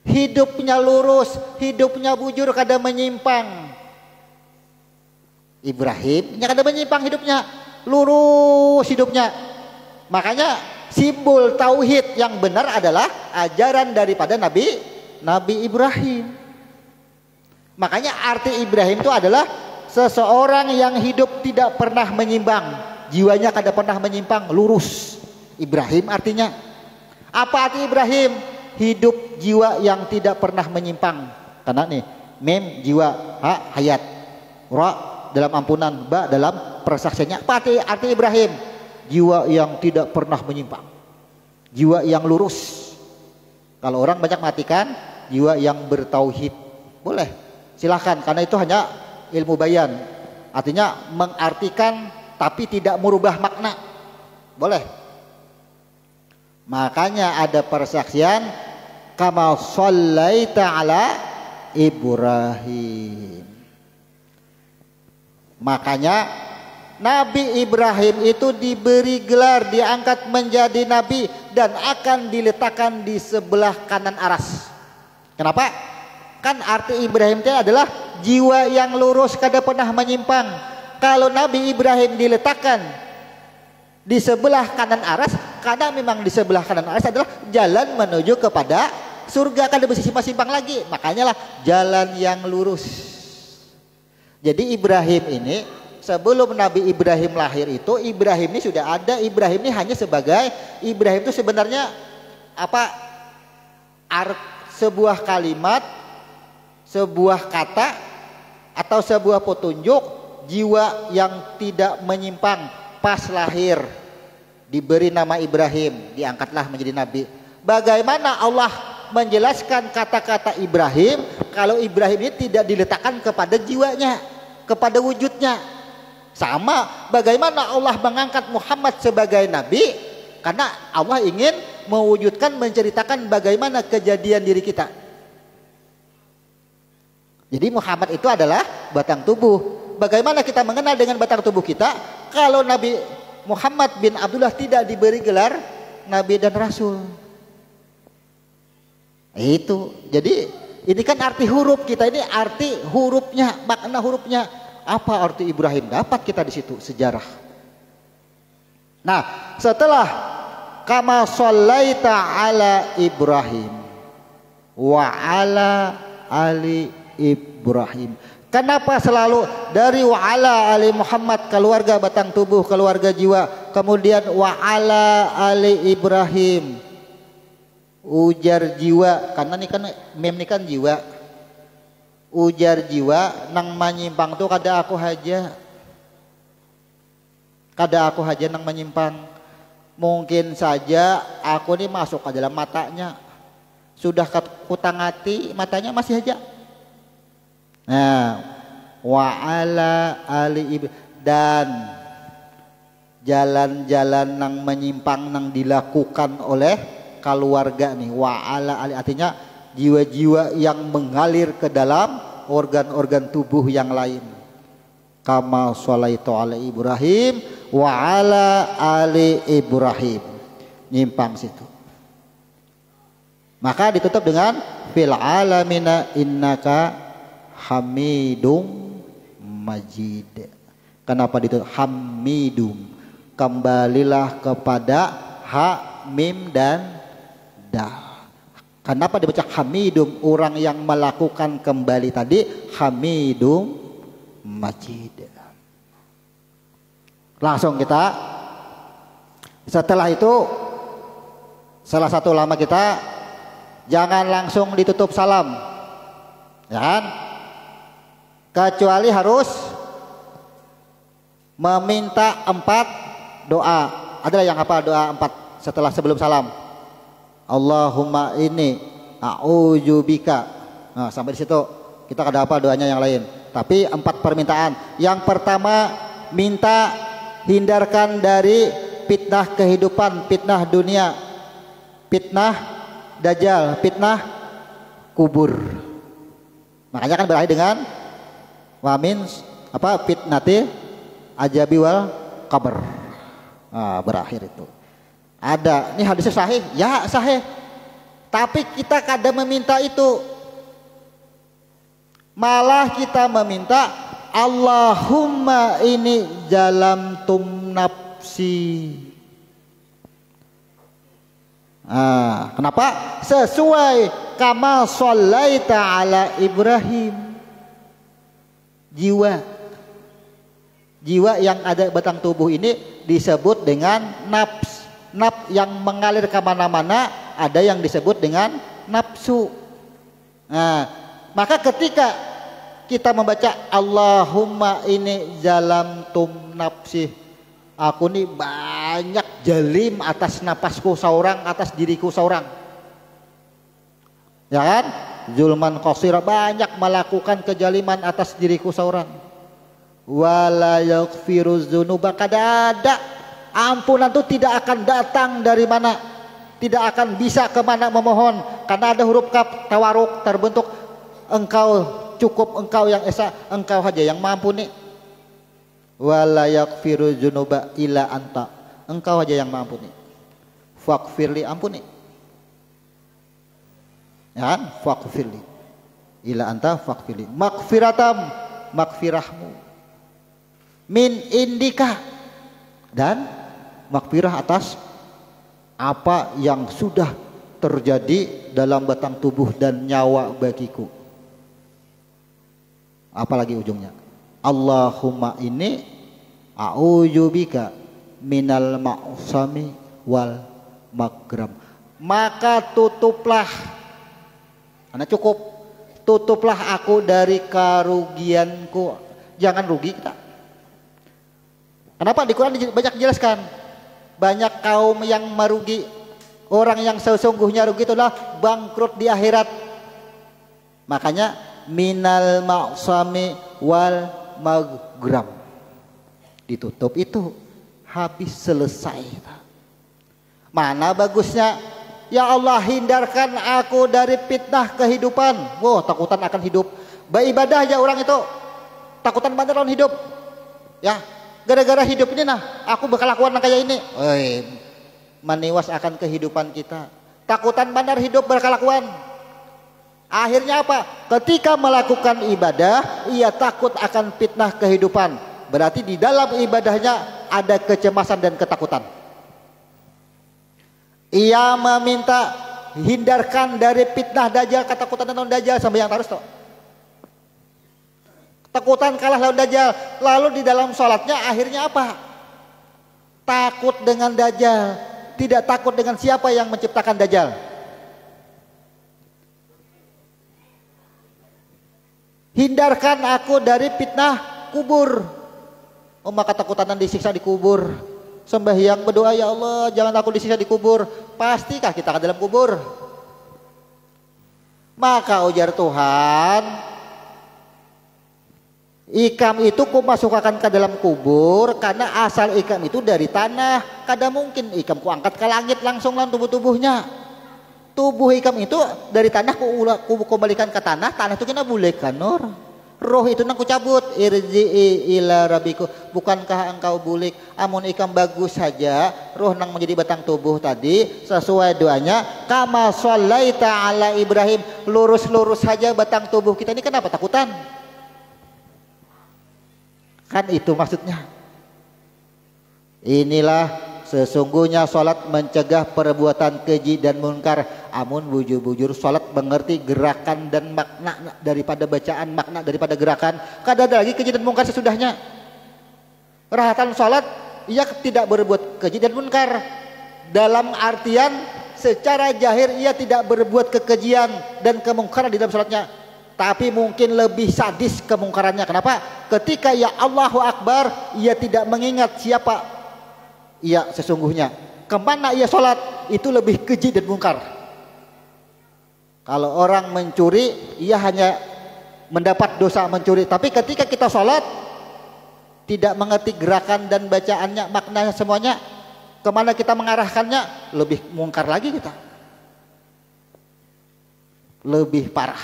Hidupnya lurus, hidupnya bujur, kada menyimpang. Ibrahim kada menyimpang hidupnya, lurus hidupnya. Makanya simbol tauhid yang benar adalah ajaran daripada Nabi Ibrahim. Makanya arti Ibrahim itu adalah seseorang yang hidup tidak pernah menyimpang, jiwanya kada pernah menyimpang, lurus. Ibrahim artinya apa? Arti Ibrahim hidup jiwa yang tidak pernah menyimpang. Karena nih mem jiwa, ha hayat, ra dalam ampunan, ba dalam persaksiannya. Apa arti Ibrahim? Jiwa yang tidak pernah menyimpang, jiwa yang lurus. Kalau orang banyak matikan jiwa yang bertauhid, boleh silahkan, karena itu hanya ilmu bayan, artinya mengartikan tapi tidak merubah makna, boleh. Makanya ada persaksian kama shallaita ala Ibrahim. Makanya Nabi Ibrahim itu diberi gelar, diangkat menjadi nabi dan akan diletakkan di sebelah kanan aras. Kenapa? Kan arti Ibrahim itu adalah jiwa yang lurus, kada pernah menyimpang. Kalau Nabi Ibrahim diletakkan di sebelah kanan aras, karena memang di sebelah kanan aras adalah jalan menuju kepada surga, kada bersimpang-simpang lagi. Makanya lah jalan yang lurus. Jadi Ibrahim ini sebelum Nabi Ibrahim lahir itu Ibrahim ini sudah ada. Ibrahim ini hanya sebagai Ibrahim itu sebenarnya apa? Sebuah kalimat, sebuah kata atau sebuah petunjuk jiwa yang tidak menyimpang. Pas lahir diberi nama Ibrahim, diangkatlah menjadi nabi. Bagaimana Allah menjelaskan kata-kata Ibrahim kalau Ibrahim ini tidak diletakkan kepada jiwanya, kepada wujudnya? Sama bagaimana Allah mengangkat Muhammad sebagai nabi, karena Allah ingin mewujudkan, menceritakan bagaimana kejadian diri kita. Jadi Muhammad itu adalah batang tubuh. Bagaimana kita mengenal dengan batang tubuh kita kalau Nabi Muhammad bin Abdullah tidak diberi gelar Nabi dan Rasul? Itu. Jadi ini kan arti huruf kita, ini arti hurufnya, makna hurufnya. Apa arti Ibrahim? Dapat kita di situ sejarah. Nah, setelah kama shallaita ala Ibrahim wa ala ali Ibrahim. Kenapa selalu dari wa ala ali Muhammad, keluarga batang tubuh, keluarga jiwa, kemudian wa ala ali Ibrahim, ujar jiwa, karena ini kan mem ini kan jiwa, ujar jiwa nang menyimpang tuh kada aku haja nang menyimpang. Mungkin saja aku ini masuk ke dalam matanya, sudah kutangati matanya masih aja. Nah, wa ala ali dan jalan-jalan nang menyimpang nang dilakukan oleh keluarga nih, wa ala ali artinya jiwa-jiwa yang mengalir ke dalam organ-organ tubuh yang lain. Kama sholaitu ala Ibrahim wa ala ali Ibrahim, nyimpang situ. Maka ditutup dengan fil alamina innaka Hamidum Majid. Kenapa ditutup Hamidum? Kembalilah kepada ha, mim dan dal. Kenapa dibaca Hamidum? Orang yang melakukan kembali tadi Hamidum Majid. Langsung kita setelah itu, salah satu ulama kita, jangan langsung ditutup salam, ya kan? Kecuali harus meminta 4 doa. Adalah yang apa doa 4 setelah sebelum salam? Allahumma inni a'udzubika. Nah, sampai di situ kita ada apa doanya yang lain. Tapi 4 permintaan. Yang pertama, minta hindarkan dari fitnah kehidupan, fitnah dunia, fitnah dajjal, fitnah kubur. Makanya kan berakhir dengan wamin apa fitnati ajabi wal kabar. Nah, berakhir itu. Ada, ini hadisnya sahih, ya sahih. Tapi kita kadang meminta itu, malah kita meminta Allahumma ini jalam tum nafsi. Nah, kenapa? Sesuai kama shallaita ala Ibrahim. Jiwa yang ada batang tubuh ini disebut dengan nafs. Nafs yang mengalir kemana-mana, ada yang disebut dengan nafsu. Nah, maka ketika kita membaca Allahumma ini jalam tum nafsi, aku nih banyak jalim atas napasku seorang, atas diriku seorang, ya kan? Zulman qasira, banyak melakukan kejaliman atas diriku seorang. Wala yaghfiru dzunuba, kada ada ampunan itu tidak akan datang dari mana, tidak akan bisa kemana memohon, karena ada huruf kaf tawaruk terbentuk. Engkau cukup, engkau yang esa, engkau saja yang mengampuni. Wala yaghfiru dzunuba illa anta, engkau saja yang mengampuni. Faghfirli, ampuni. Ya, faghfirli ila anta faghfirli, maghfiratam, maghfirahmu, min indika, dan maghfirah atas apa yang sudah terjadi dalam batang tubuh dan nyawa bagiku. Apalagi ujungnya Allahumma ini a'udzubika minal ma'sami wal magram. Maka tutuplah, karena cukup, tutuplah aku dari kerugianku. Jangan rugi kita. Kenapa di Quran banyak dijelaskan? Banyak kaum yang merugi. Orang yang sesungguhnya rugi itu adalah bangkrut di akhirat. Makanya minal ma'sami wal magram. Ditutup itu, habis selesai. Mana bagusnya? Ya Allah, hindarkan aku dari fitnah kehidupan. Wow, takutan akan hidup. Beribadah aja orang itu takutan banget lawan hidup. Ya, gara-gara hidup ini aku bakal lakukan kayak ini. Meniwas akan kehidupan kita. Takutan bandar hidup berkelakuan. Akhirnya apa? Ketika melakukan ibadah, ia takut akan fitnah kehidupan. Berarti di dalam ibadahnya ada kecemasan dan ketakutan. Ia meminta hindarkan dari fitnah dajjal, ketakutan lawan dajjal sampai yang terus toh. Takutan kalah lawan dajjal. Lalu di dalam sholatnya akhirnya apa? Takut dengan dajjal, tidak takut dengan siapa yang menciptakan dajjal. Hindarkan aku dari fitnah kubur. Maka ketakutan disiksa di kubur. Sembahyang berdoa, ya Allah jangan aku disiksa di kubur. Pastikah kita ke dalam kubur? Maka ujar Tuhan, ikam itu ku masukkan ke dalam kubur karena asal ikam itu dari tanah. Kada mungkin ikam ku angkat ke langit langsung lan tubuh-tubuhnya. Tubuh ikam itu dari tanah ku kembalikan ke tanah. Tanah itu kena boleh kan Nur. Roh itu nang ku cabut, irji'i ila rabbiku. Bukankah engkau bulik? Amun ikam bagus saja, roh nang menjadi batang tubuh tadi sesuai doanya, kama shallaita ala Ibrahim. Lurus-lurus saja batang tubuh kita ini, kenapa takutan? Kan itu maksudnya. Inilah sesungguhnya sholat mencegah perbuatan keji dan munkar. Amun bujur-bujur sholat mengerti gerakan dan makna daripada bacaan, makna daripada gerakan. Kada ada lagi keji dan munkar sesudahnya. Rahatan sholat, ia tidak berbuat keji dan munkar. Dalam artian secara zahir ia tidak berbuat kekejian dan kemungkaran di dalam sholatnya. Tapi mungkin lebih sadis kemungkarannya. Kenapa? Ketika ya Allahu Akbar, ia tidak mengingat siapa ia sesungguhnya. Kemana ia sholat, itu lebih keji dan munkar. Kalau orang mencuri, ia hanya mendapat dosa mencuri. Tapi ketika kita sholat, tidak mengerti gerakan dan bacaannya, maknanya semuanya, kemana kita mengarahkannya, lebih munkar lagi kita. Lebih parah.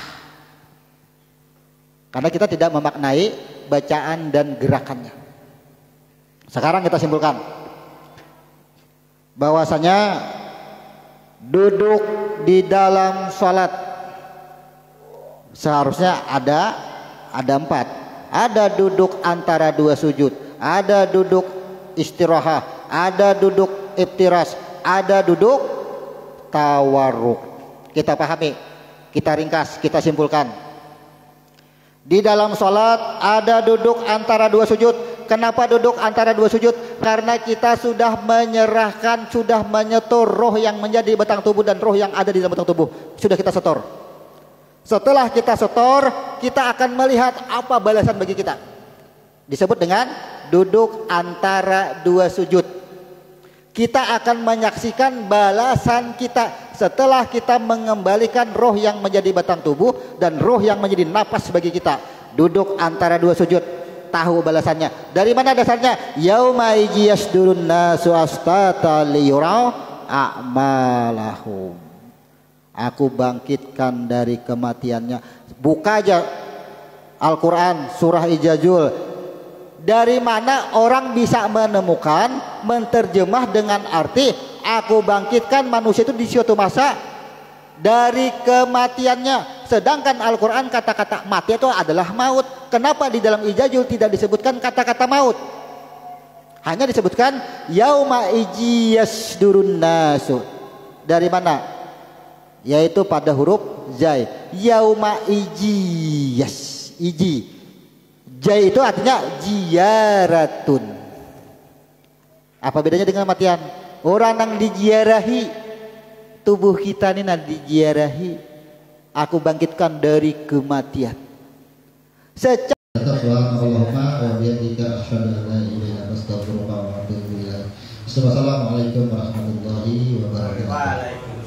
Karena kita tidak memaknai bacaan dan gerakannya. Sekarang kita simpulkan bahwasanya duduk di dalam sholat seharusnya ada 4. Ada duduk antara 2 sujud, ada duduk istirahat, ada duduk iftiras, ada duduk tawarruk. Kita pahami, kita ringkas, kita simpulkan. Di dalam sholat ada duduk antara 2 sujud. Kenapa duduk antara 2 sujud? Karena kita sudah menyerahkan, sudah menyetor roh yang menjadi batang tubuh dan roh yang ada di dalam batang tubuh. Sudah kita setor. Setelah kita setor, kita akan melihat apa balasan bagi kita. Disebut dengan duduk antara 2 sujud. Kita akan menyaksikan balasan kita setelah kita mengembalikan roh yang menjadi batang tubuh dan roh yang menjadi napas bagi kita. Duduk antara 2 sujud. Tahu balasannya. Dari mana dasarnya? Yauma yasdurun nasu astata liyurau a'malahum. Aku bangkitkan dari kematiannya. Buka aja Al-Quran surah Ijazul. Dari mana orang bisa menemukan, menterjemah dengan arti aku bangkitkan manusia itu di suatu masa dari kematiannya. Sedangkan Al-Quran kata-kata mati itu adalah maut. Kenapa di dalam Ijazul tidak disebutkan kata-kata maut? Hanya disebutkan yauma yasdurun nasu. Dari mana? Yaitu pada huruf zai. Yauma iji. Jai itu artinya jiyaratun. Apa bedanya dengan kematian? Orang yang diziarahi, tubuh kita ini nanti diziarahi, aku bangkitkan dari kematian. Assalamualaikum warahmatullahi wabarakatuh.